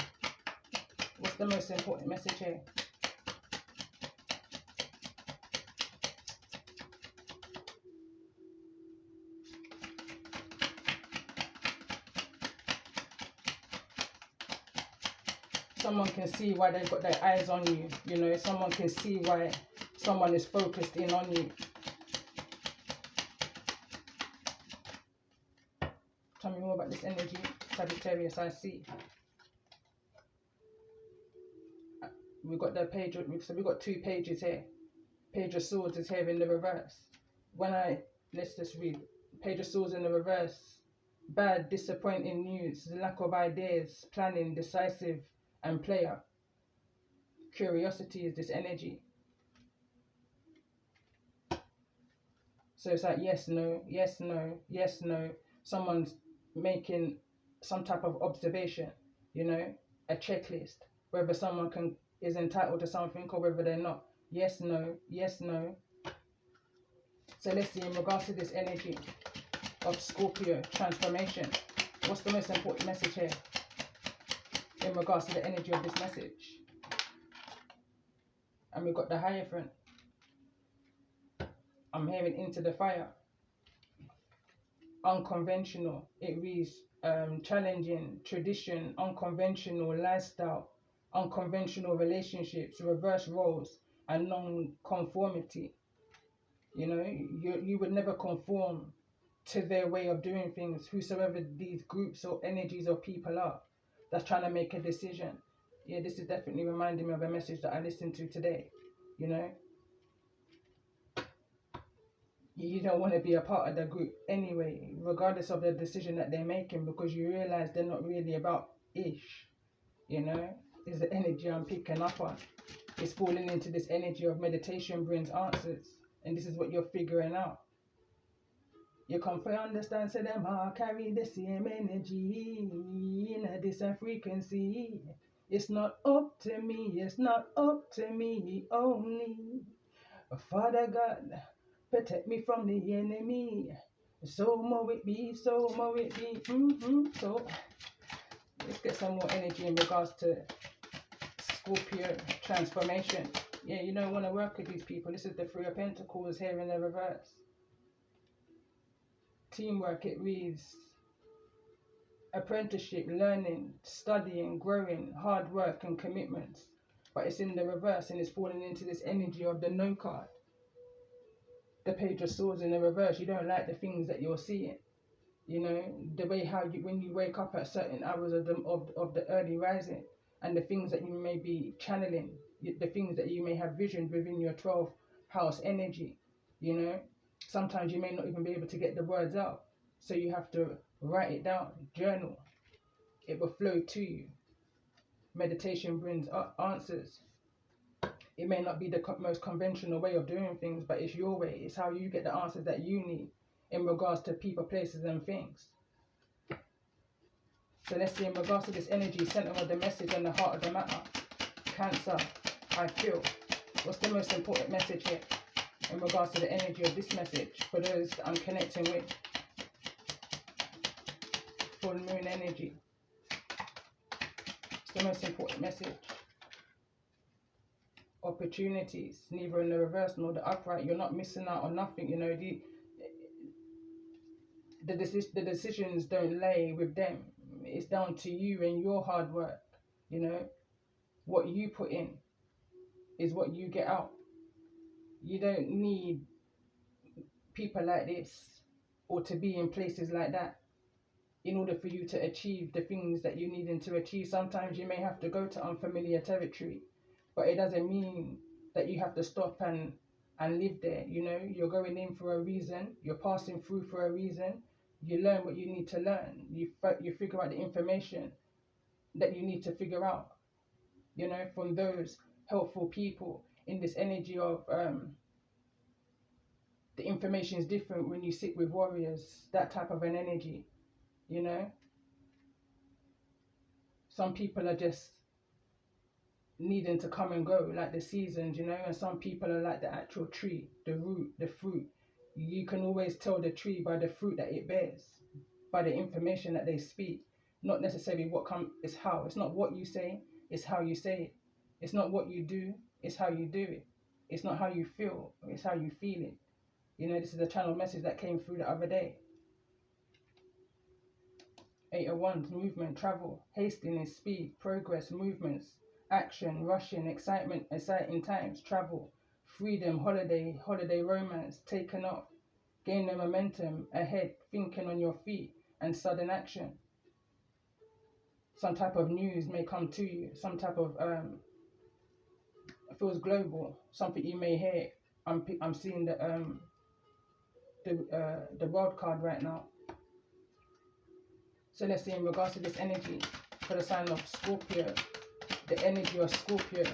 What's the most important message here? Someone can see why they've got their eyes on you. You know, someone can see why someone is focused in on you. Tell me more about this energy, Sagittarius, I see. We've got the page, so we've got 2 pages here. Page of Swords is here in the reverse. Let's just read. Page of Swords in the reverse. Bad, disappointing news, lack of ideas, planning, decisive, and player. Curiosity is this energy. So it's like yes, no, yes, no, yes, no. Someone's making some type of observation, a checklist, whether someone is entitled to something or whether they're not. Yes, no, yes, no. So let's see in regards to this energy of Scorpio transformation. What's the most important message here in regards to the energy of this message? And we've got the Hierophant. I'm hearing into the fire. Unconventional. It reads challenging, tradition, unconventional lifestyle, unconventional relationships, reverse roles, and non-conformity. You would never conform to their way of doing things, whosoever these groups or energies or people are that's trying to make a decision. Yeah, this is definitely reminding me of a message that I listened to today. You don't want to be a part of the group anyway, regardless of the decision that they're making, because you realize they're not really about ish. Is the energy I'm picking up on. It's falling into this energy of meditation brings answers, and this is what you're figuring out. You come for understand, say them all carry the same energy in a different frequency. It's not up to me, it's not up to me only. Father God, protect me from the enemy. So more it be, so more it be. So let's get some more energy in regards to Scorpio transformation. Yeah, you don't want to work with these people. This is the Three of Pentacles here in the reverse. Teamwork, it reads apprenticeship, learning, studying, growing, hard work and commitments. But it's in the reverse and it's falling into this energy of the No card. The Page of Swords in the reverse. You don't like the things that you're seeing. The way how when you wake up at certain hours of the early rising, and the things that you may be channeling, the things that you may have visioned within your 12th house energy. Sometimes you may not even be able to get the words out, so you have to write it down, journal. It will flow to you. Meditation brings answers. It may not be the most conventional way of doing things, but it's your way. It's how you get the answers that you need in regards to people, places, and things. So let's see in regards to this energy, center of the message and the heart of the matter. Cancer, I feel. What's the most important message here in regards to the energy of this message for those that I'm connecting with? Full moon energy. It's the most important message. Opportunities, neither in the reverse nor the upright. You're not missing out on nothing. The decisions don't lay with them. It's down to you and your hard work. What you put in is what you get out. You don't need people like this or to be in places like that in order for you to achieve the things that you need to achieve. Sometimes you may have to go to unfamiliar territory, but it doesn't mean that you have to stop and live there. You're going in for a reason. You're passing through for a reason. You learn what you need to learn. You figure out the information that you need to figure out, from those helpful people in this energy of the information is different when you sit with warriors, that type of an energy. Some people are just needing to come and go like the seasons, and some people are like the actual tree, the root, the fruit. You can always tell the tree by the fruit that it bears, by the information that they speak, not necessarily it's how. It's not what you say, it's how you say it. It's not what you do, it's how you do it. It's not how you feel, it's how you feel it. This is a channel message that came through the other day. 8 of Wands, movement, travel, hastiness, speed, progress, movements, action, rushing, excitement, exciting times, travel, freedom, holiday, romance, taken off, gain the momentum, ahead, thinking on your feet, and sudden action. Some type of news may come to you, some type of, it feels global, something you may hear I'm seeing the world card right now. So let's see in regards to this energy for the sign of Scorpio, the energy of Scorpio.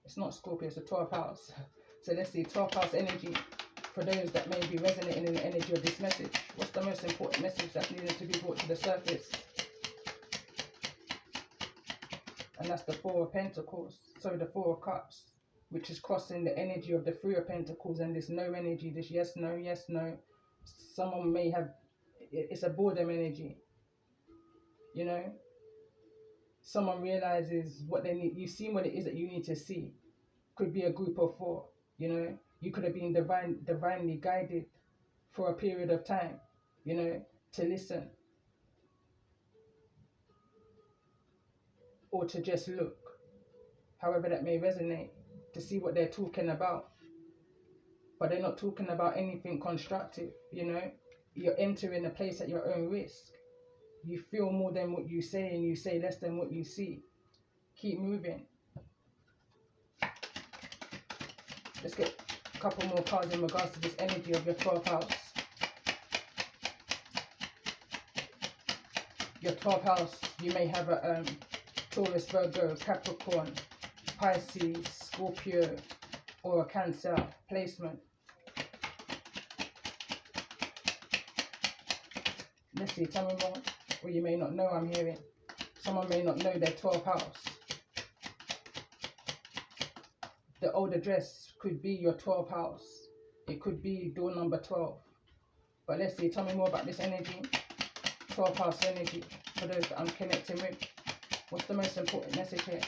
It's not Scorpio, it's the 12th house. So let's see 12th house energy for those that may be resonating in the energy of this message. What's the most important message that's needed to be brought to the surface? And that's the Four of Pentacles. So the Four of Cups, which is crossing the energy of the Three of Pentacles and this no energy, this yes, no, yes, no. Someone may have, it's a boredom energy, you know. Someone realizes what they need. You've seen what it is that you need to see. Could be a group of four, you know. You could have been divinely guided for a period of time, you know, to listen or to just look, however that may resonate, to see what they're talking about. But they're not talking about anything constructive, you know. You're entering a place at your own risk. You feel more than what you say and you say less than what you see. Keep moving. Let's get a couple more cards in regards to this energy of your 12th house. Your 12th house, you may have a Taurus, Virgo, Capricorn, Pisces, Scorpio, or a Cancer placement. Let's see, tell me more. Or you may not know, I'm hearing. Someone may not know their 12th house. The old address could be your 12th house. It could be door number 12. But let's see, tell me more about this energy. 12th house energy for those that I'm connecting with. What's the most important message here?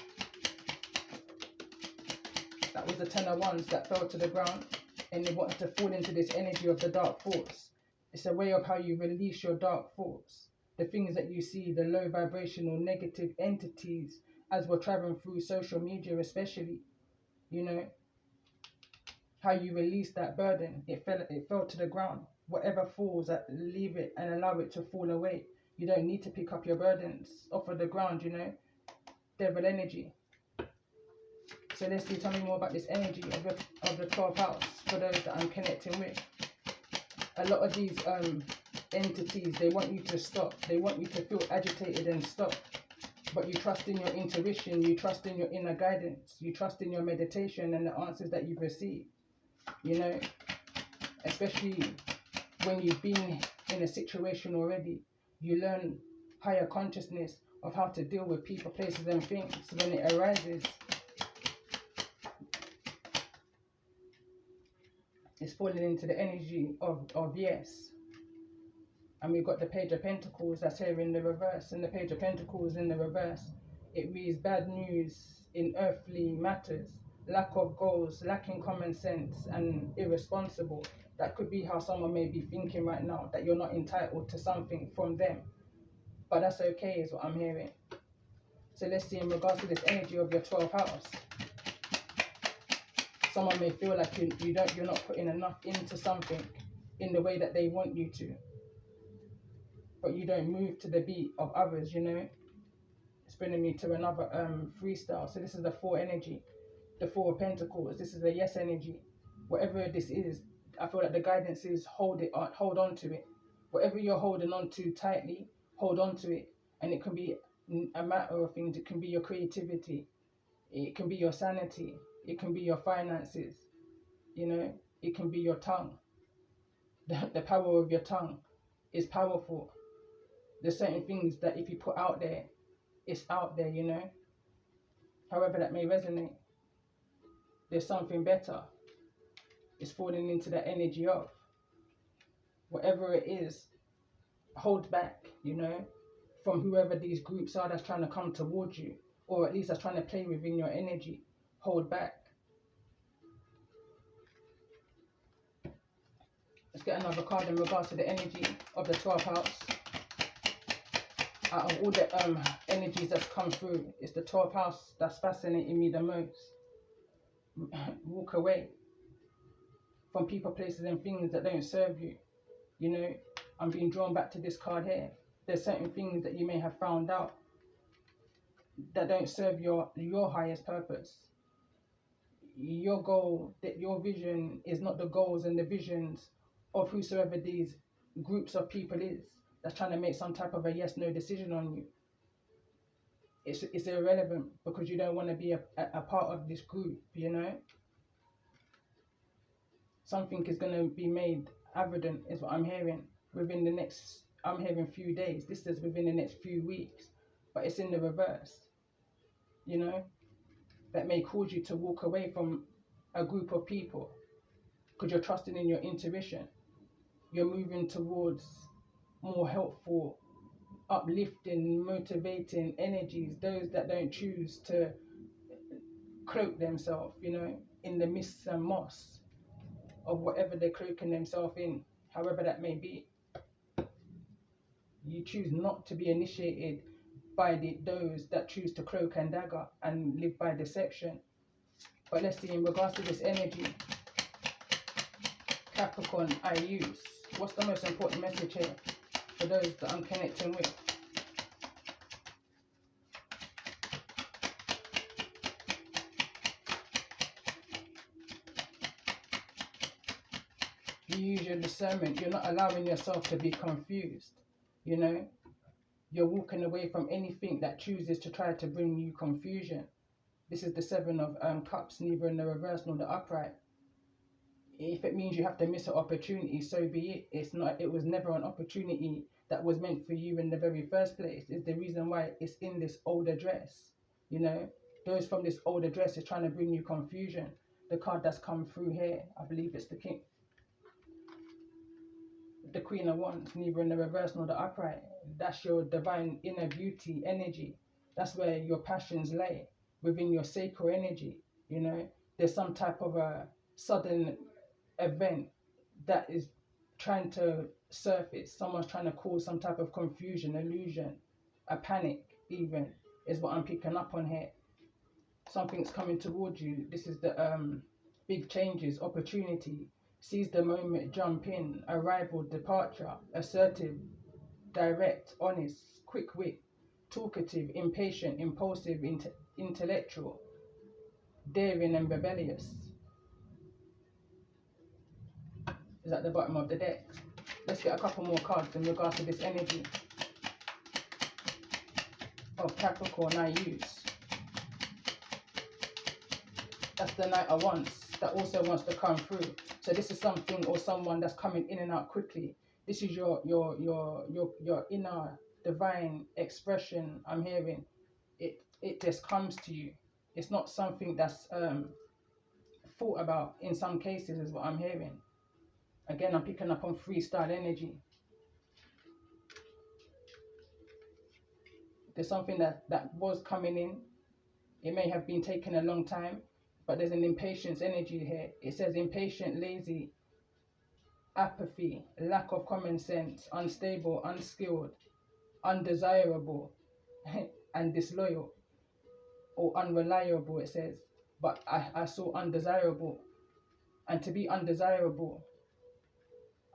That was the 10 of Wands that fell to the ground and they wanted to fall into this energy of the dark thoughts. It's a way of how you release your dark thoughts. The things that you see, the low vibrational negative entities as we're traveling through social media especially, you know, how you release that burden. It fell to the ground. Whatever falls, leave it and allow it to fall away. You don't need to pick up your burdens off of the ground, you know. Devil energy. So let's see, tell me more about this energy of the 12th house for those that I'm connecting with. A lot of these entities, they want you to stop. They want you to feel agitated and stop. But you trust in your intuition, you trust in your inner guidance, you trust in your meditation and the answers that you've received. You know, especially when you've been in a situation already, you learn higher consciousness of how to deal with people, places and things when it arises. It's falling into the energy of yes. And we've got the Page of Pentacles that's here in the reverse. And the Page of Pentacles in the reverse, it reads bad news in earthly matters, lack of goals, lacking common sense and irresponsible. That could be how someone may be thinking right now, that you're not entitled to something from them. But that's okay is what I'm hearing. So let's see in regards to this energy of your 12th house. Someone may feel like you're not putting enough into something in the way that they want you to. But you don't move to the beat of others, you know. It's bringing me to another freestyle. So this is the 4 energy. The 4 of Pentacles. This is the yes energy. Whatever this is, I feel like the guidance is hold on to it. Whatever you're holding on to tightly, hold on to it. And it can be a matter of things. It can be your creativity. It can be your sanity. It can be your finances. You know, it can be your tongue. The power of your tongue is powerful. There's certain things that if you put out there, it's out there, you know. However that may resonate. There's something better. It's falling into the energy of. Whatever it is, hold back, you know, from whoever these groups are that's trying to come towards you, or at least that's trying to play within your energy. Hold back. Let's get another card in regards to the energy of the 12th house. Out of all the energies that's come through, it's the 12th house that's fascinating me the most. Walk away from people, places and things that don't serve you. You know, I'm being drawn back to this card here. There's certain things that you may have found out that don't serve your highest purpose. Your goal, that your vision is not the goals and the visions of whosoever these groups of people is that's trying to make some type of a yes no decision on you. It's irrelevant because you don't want to be a part of this group, you know. Something is going to be made evident is what I'm hearing within the next, I'm hearing few days. This is within the next few weeks, but it's in the reverse, you know, that may cause you to walk away from a group of people because you're trusting in your intuition. You're moving towards more helpful, uplifting, motivating energies, those that don't choose to cloak themselves, you know, in the mists and moss of whatever they're cloaking themselves in, however that may be. You choose not to be initiated by those that choose to cloak and dagger and live by deception. But let's see, in regards to this energy, Capricorn, I use. What's the most important message here for those that I'm connecting with? You use your discernment. You're not allowing yourself to be confused, you know. You're walking away from anything that chooses to try to bring you confusion. This is the Seven of Cups, neither in the reverse nor the upright. If it means you have to miss an opportunity, so be it. It's not. It was never an opportunity that was meant for you in the very first place. It's the reason why it's in this old address. You know, those from this old address is trying to bring you confusion. The card that's come through here, I believe it's the King, the Queen of Wands, neither in the reverse nor the upright. That's your divine inner beauty energy. That's where your passions lay, within your sacral energy. You know, there's some type of a sudden event that is trying to surface. Someone's trying to cause some type of confusion, illusion, a panic even, is what I'm picking up on here. Something's coming towards you. This is the big changes, opportunity. Seize the moment, jump in, arrival, departure, assertive, direct, honest, quick wit, talkative, impatient, impulsive, intellectual, daring and rebellious. Is at the bottom of the deck. Let's get a couple more cards in regards to this energy of Capricorn I use. That's the Knight of Wands that also wants to come through. So this is something or someone that's coming in and out quickly. This is your inner divine expression. I'm hearing it just comes to you. It's not something that's thought about in some cases, is what I'm hearing. Again, I'm picking up on freestyle energy. There's something that was coming in. It may have been taking a long time, but there's an impatience energy here. It says impatient, lazy, apathy, lack of common sense, unstable, unskilled, undesirable, and disloyal, or unreliable, it says. But I saw undesirable. And to be undesirable,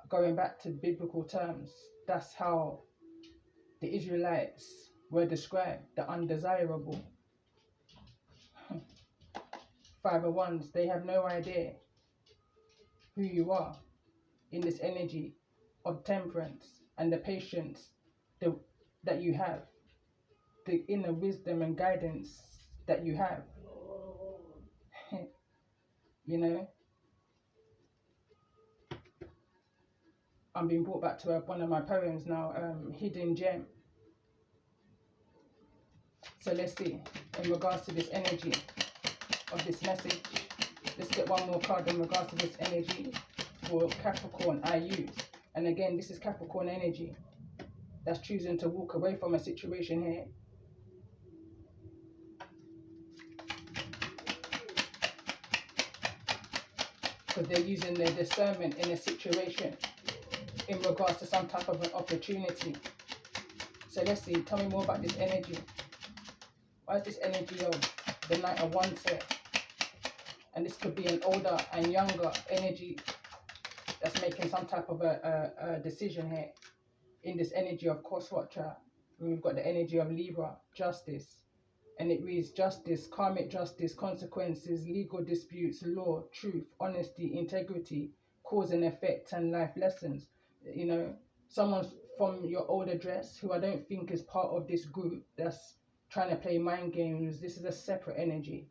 going back to biblical terms, that's how the Israelites were described, the undesirable. Five of Wands, they have no idea who you are in this energy of temperance and the patience that you have, the inner wisdom and guidance that you have. You know, I'm being brought back to one of my poems now, Hidden Gem. So let's see, in regards to this energy of this message, let's get one more card in regards to this energy for Capricorn I use. And again, this is Capricorn energy that's choosing to walk away from a situation here. Because they're using their discernment in a situation in regards to some type of an opportunity. So let's see, tell me more about this energy. Why is this energy of the Knight of Wands here? And this could be an older and younger energy that's making some type of a decision here. In this energy of Cross Watcher, we've got the energy of Libra, Justice, And it reads justice, karmic justice, consequences, legal disputes, law, truth, honesty, integrity, cause and effect, and life lessons. You know, someone from your old address who I don't think is part of this group that's trying to play mind games. This is a separate energy,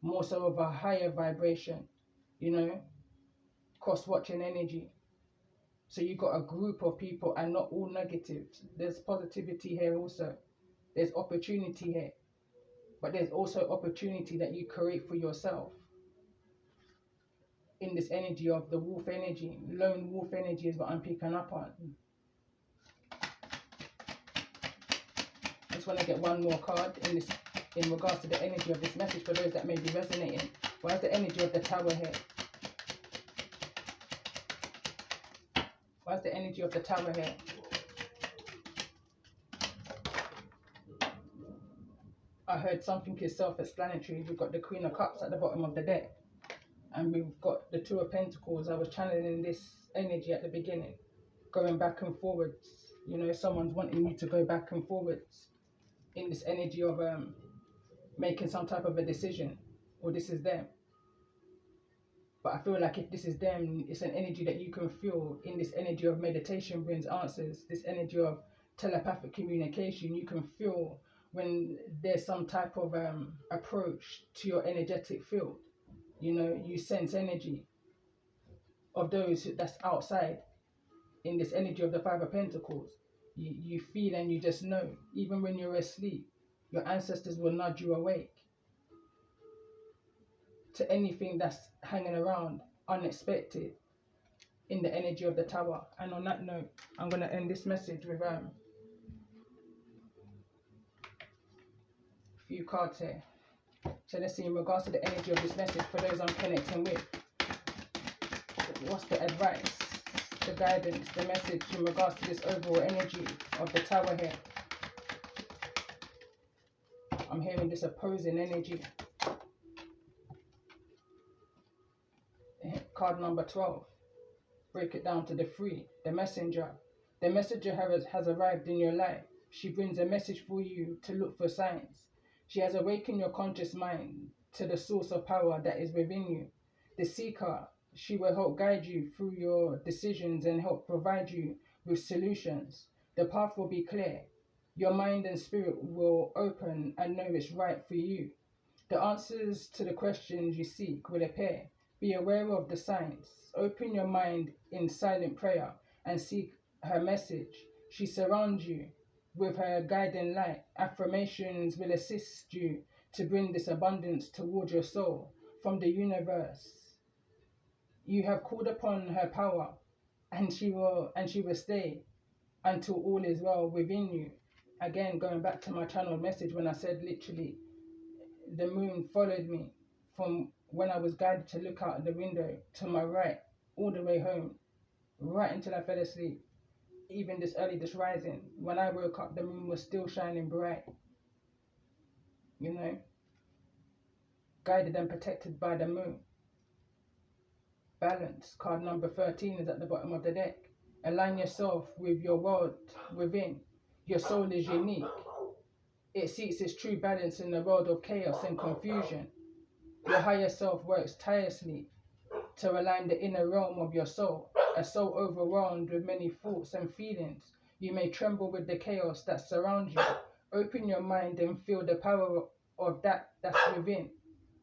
more so of a higher vibration, you know, cross watching energy. So you got a group of people and not all negatives. There's positivity here also. There's opportunity here. But there's also opportunity that you create for yourself in this energy of the wolf energy. Lone wolf energy is what I'm picking up on. I just want to get one more card in regards to the energy of this message for those that may be resonating. Why is the energy of the tower here? Why is the energy of the tower here? I heard something is self-explanatory. We've got the Queen of Cups at the bottom of the deck. And we've got the Two of Pentacles. I was channeling this energy at the beginning. Going back and forwards. You know, someone's wanting you to go back and forwards in this energy of making some type of a decision. Or this is them. But I feel like if this is them, it's an energy that you can feel. In this energy of meditation brings answers. This energy of telepathic communication, you can feel when there's some type of approach to your energetic field. You know, you sense energy of those that's outside in this energy of the Five of Pentacles. You feel and you just know, even when you're asleep, your ancestors will nudge you awake to anything that's hanging around unexpected in the energy of the tower. And on that note, I'm going to end this message with a few cards here. So let's see, in regards to the energy of this message, for those I'm connecting with, what's the advice, the guidance, the message in regards to this overall energy of the tower here? I'm hearing this opposing energy. Card number 12. Break it down to the 3. The messenger. The messenger has arrived in your life. She brings a message for you to look for signs. She has awakened your conscious mind to the source of power that is within you. The seeker, she will help guide you through your decisions and help provide you with solutions. The path will be clear. Your mind and spirit will open and know it's right for you. The answers to the questions you seek will appear. Be aware of the signs. Open your mind in silent prayer and seek her message. She surrounds you with her guiding light. Affirmations will assist you to bring this abundance toward your soul from the universe. You have called upon her power, and she will stay until all is well within you. Again, going back to my channel message when I said literally the moon followed me from when I was guided to look out the window to my right all the way home, right until I fell asleep. Even this rising, when I woke up, the moon was still shining bright. You know, guided and protected by the moon. Balance, card number 13 is at the bottom of the deck. Align yourself with your world within. Your soul is unique. It seeks its true balance in the world of chaos and confusion. Your higher self works tirelessly to align the inner realm of your soul, a soul overwhelmed with many thoughts and feelings. You may tremble with the chaos that surrounds you. Open your mind and feel the power of that's within.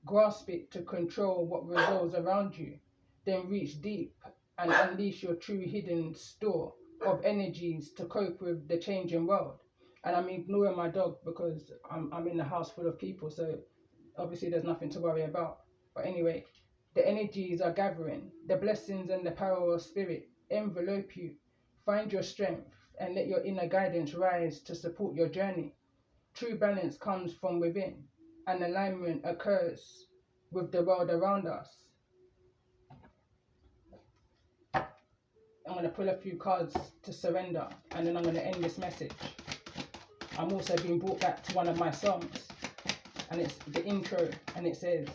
Grasp it to control what revolves around you. Then reach deep and unleash your true hidden store of energies to cope with the changing world. And I'm ignoring my dog because I'm in a house full of people, so obviously there's nothing to worry about. But anyway, the energies are gathering. The blessings and the power of spirit envelope you. Find your strength and let your inner guidance rise to support your journey. True balance comes from within, and alignment occurs with the world around us. I'm going to pull a few cards to surrender, and then I'm going to end this message. I'm also being brought back to one of my songs, and it's the intro, and it says,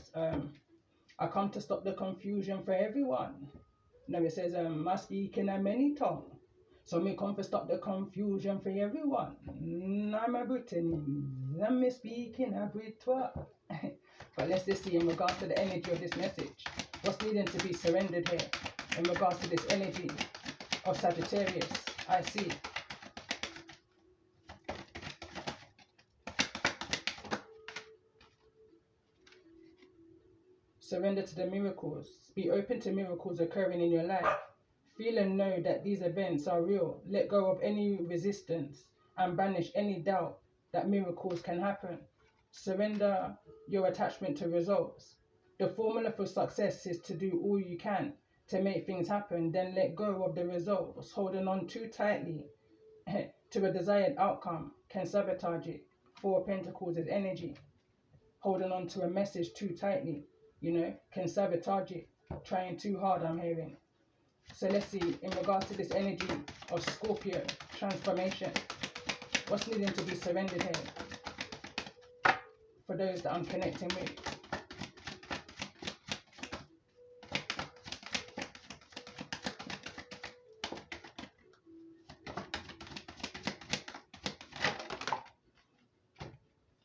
I come to stop the confusion for everyone. No, it says, I speak in a many tongue. So me come to stop the confusion for everyone. I'm a Brittany, I'm me speaking a Britwa. But let's just see in regards to the energy of this message. What's needing to be surrendered here in regards to this energy of Sagittarius? I see. Surrender to the miracles. Be open to miracles occurring in your life. Feel and know that these events are real. Let go of any resistance and banish any doubt that miracles can happen. Surrender your attachment to results. The formula for success is to do all you can to make things happen, then let go of the results. Holding on too tightly to a desired outcome can sabotage it. Four of Pentacles is energy. Holding on to a message too tightly, can sabotage it. Trying too hard, I'm hearing. So let's see, in regards to this energy of Scorpio, transformation, what's needing to be surrendered here for those that I'm connecting with?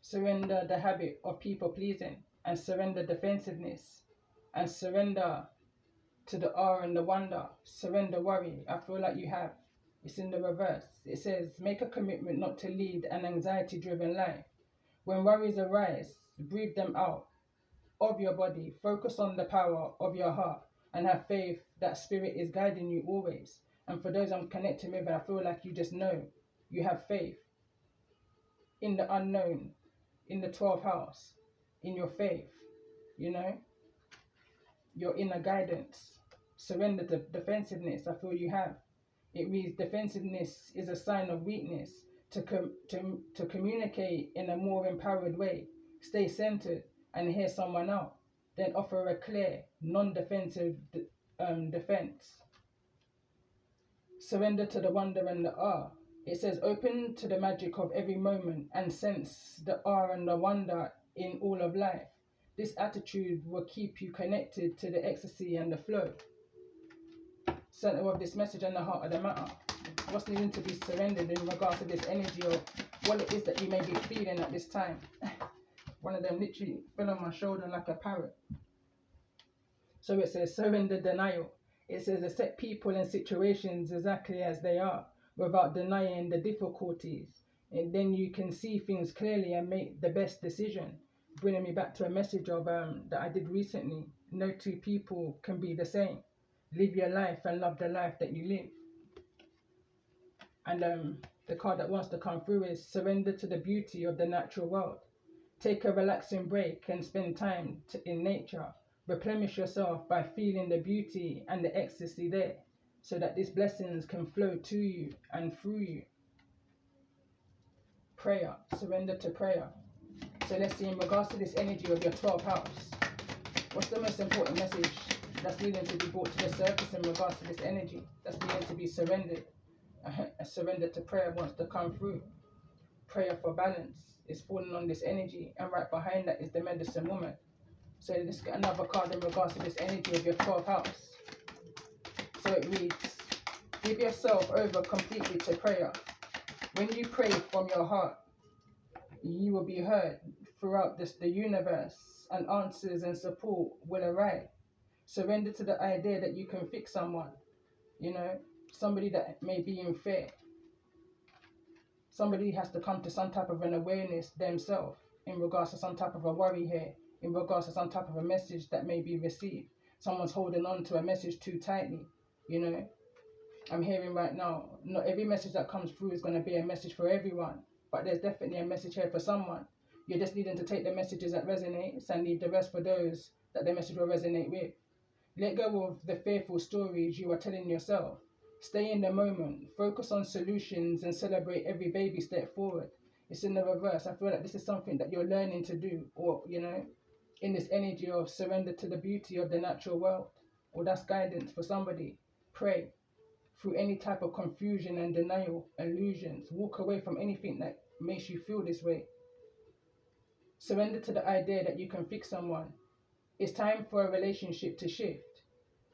Surrender the habit of people pleasing, and surrender defensiveness, and surrender to the awe and the wonder. Surrender worry. I feel like you have. It's in the reverse. It says, make a commitment not to lead an anxiety-driven life. When worries arise, breathe them out of your body. Focus on the power of your heart and have faith that spirit is guiding you always. And for those I'm connecting with, I feel like you just know you have faith in the unknown, in the 12th house, in your faith, your inner guidance. Surrender to defensiveness. I feel you have. It reads, defensiveness is a sign of weakness. To communicate in a more empowered way, stay centered and hear someone out. Then offer a clear, non-defensive defense. Surrender to the wonder and the awe. It says, open to the magic of every moment and sense the awe and the wonder in all of life. This attitude will keep you connected to the ecstasy and the flow. Center of this message and the heart of the matter. What's needing to be surrendered in regards to this energy of what it is that you may be feeling at this time. One of them literally fell on my shoulder like a parrot. So it says surrender denial. It says accept people and situations exactly as they are without denying the difficulties. And then you can see things clearly and make the best decision. Bringing me back to a message of that I did recently. No two people can be the same. Live your life and love the life that you live. And the card that wants to come through is surrender to the beauty of the natural world. Take a relaxing break and spend time in nature. Replenish yourself by feeling the beauty and the ecstasy there, so that these blessings can flow to you and through you. Prayer. Surrender to prayer. So let's see, in regards to this energy of your 12th house, what's the most important message that's needing to be brought to the surface in regards to this energy that's needing to be surrendered? A surrender to prayer wants to come through. Prayer for balance is falling on this energy, and right behind that is the medicine woman. So let's get another card in regards to this energy of your 12th house. So it reads, give yourself over completely to prayer. When you pray from your heart, you will be heard throughout the universe, and answers and support will arrive. Surrender to the idea that you can fix someone, somebody that may be in fear. Somebody has to come to some type of an awareness themselves in regards to some type of a worry here, in regards to some type of a message that may be received. Someone's holding on to a message too tightly, I'm hearing right now, not every message that comes through is going to be a message for everyone, but there's definitely a message here for someone. You're just needing to take the messages that resonate and leave the rest for those that the message will resonate with. Let go of the fearful stories you are telling yourself. Stay in the moment, focus on solutions, and celebrate every baby step forward. It's in the reverse. I feel like this is something that you're learning to do, or, in this energy of surrender to the beauty of the natural world, or that's guidance for somebody. Pray through any type of confusion and denial, illusions. Walk away from anything that makes you feel this way. Surrender to the idea that you can fix someone. It's time for a relationship to shift.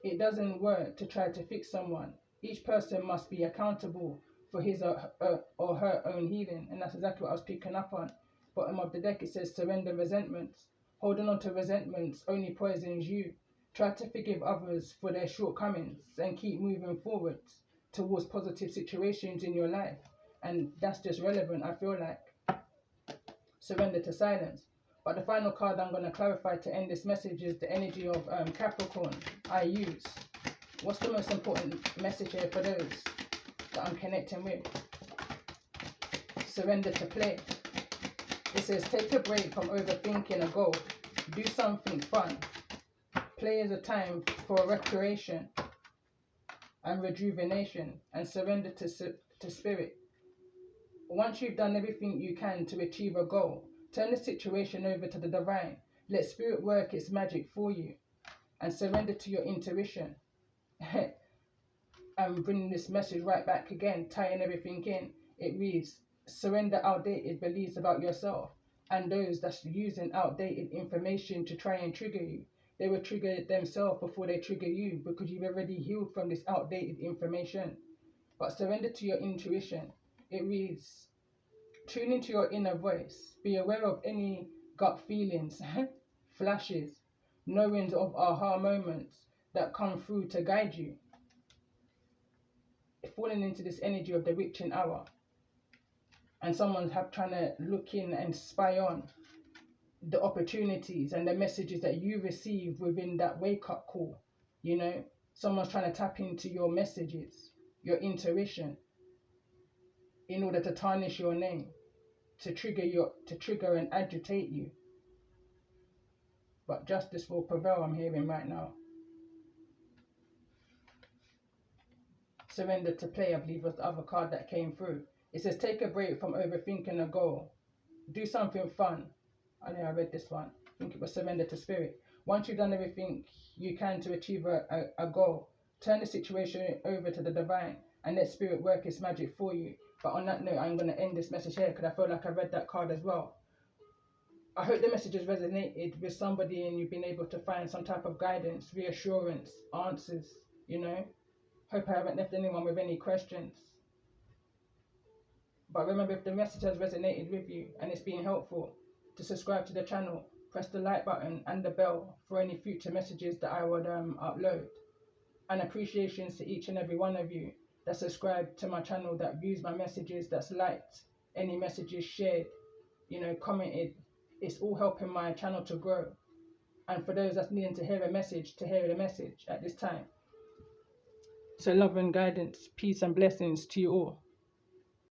It doesn't work to try to fix someone. Each person must be accountable for his or her own healing, and that's exactly what I was picking up on. Bottom of the deck, it says surrender resentments. Holding on to resentments only poisons you. Try to forgive others for their shortcomings and keep moving forwards towards positive situations in your life. And that's just relevant, I feel like. Surrender to silence. But the final card I'm going to clarify to end this message is the energy of Capricorn. I use. What's the most important message here for those that I'm connecting with? Surrender to play. It says take a break from overthinking a goal. Do something fun. Play is a time for recreation and rejuvenation, and surrender to spirit. Once you've done everything you can to achieve a goal, turn the situation over to the divine. Let spirit work its magic for you, and surrender to your intuition. I'm bringing this message right back again, tying everything in. It reads, surrender outdated beliefs about yourself and those that's using outdated information to try and trigger you. They will trigger themselves before they trigger you because you've already healed from this outdated information. But surrender to your intuition. It reads, tune into your inner voice. Be aware of any gut feelings, flashes, knowings of aha moments that come through to guide you. Falling into this energy of the witching hour, and someone's trying to look in and spy on the opportunities and the messages that you receive within that wake-up call. You know, someone's trying to tap into your messages, your intuition, in order to tarnish your name, to trigger and agitate you. But justice will prevail, I'm hearing right now. Surrender to play, I believe, was the other card that came through. It says take a break from overthinking a goal. Do something fun. I know I read this one. I think it was surrender to spirit. Once you've done everything you can to achieve a goal, turn the situation over to the divine and let spirit work its magic for you. But on that note, I'm going to end this message here because I feel like I read that card as well. I hope the message has resonated with somebody and you've been able to find some type of guidance, reassurance, answers, you know. Hope I haven't left anyone with any questions. But remember, if the message has resonated with you and it's been helpful, to subscribe to the channel, press the like button and the bell for any future messages that I would upload. And appreciations to each and every one of you that subscribe to my channel, that views my messages, that's liked any messages, shared, you know, commented. It's all helping my channel to grow. And for those that's needing to hear a message, to hear the message at this time. So love and guidance, peace and blessings to you all.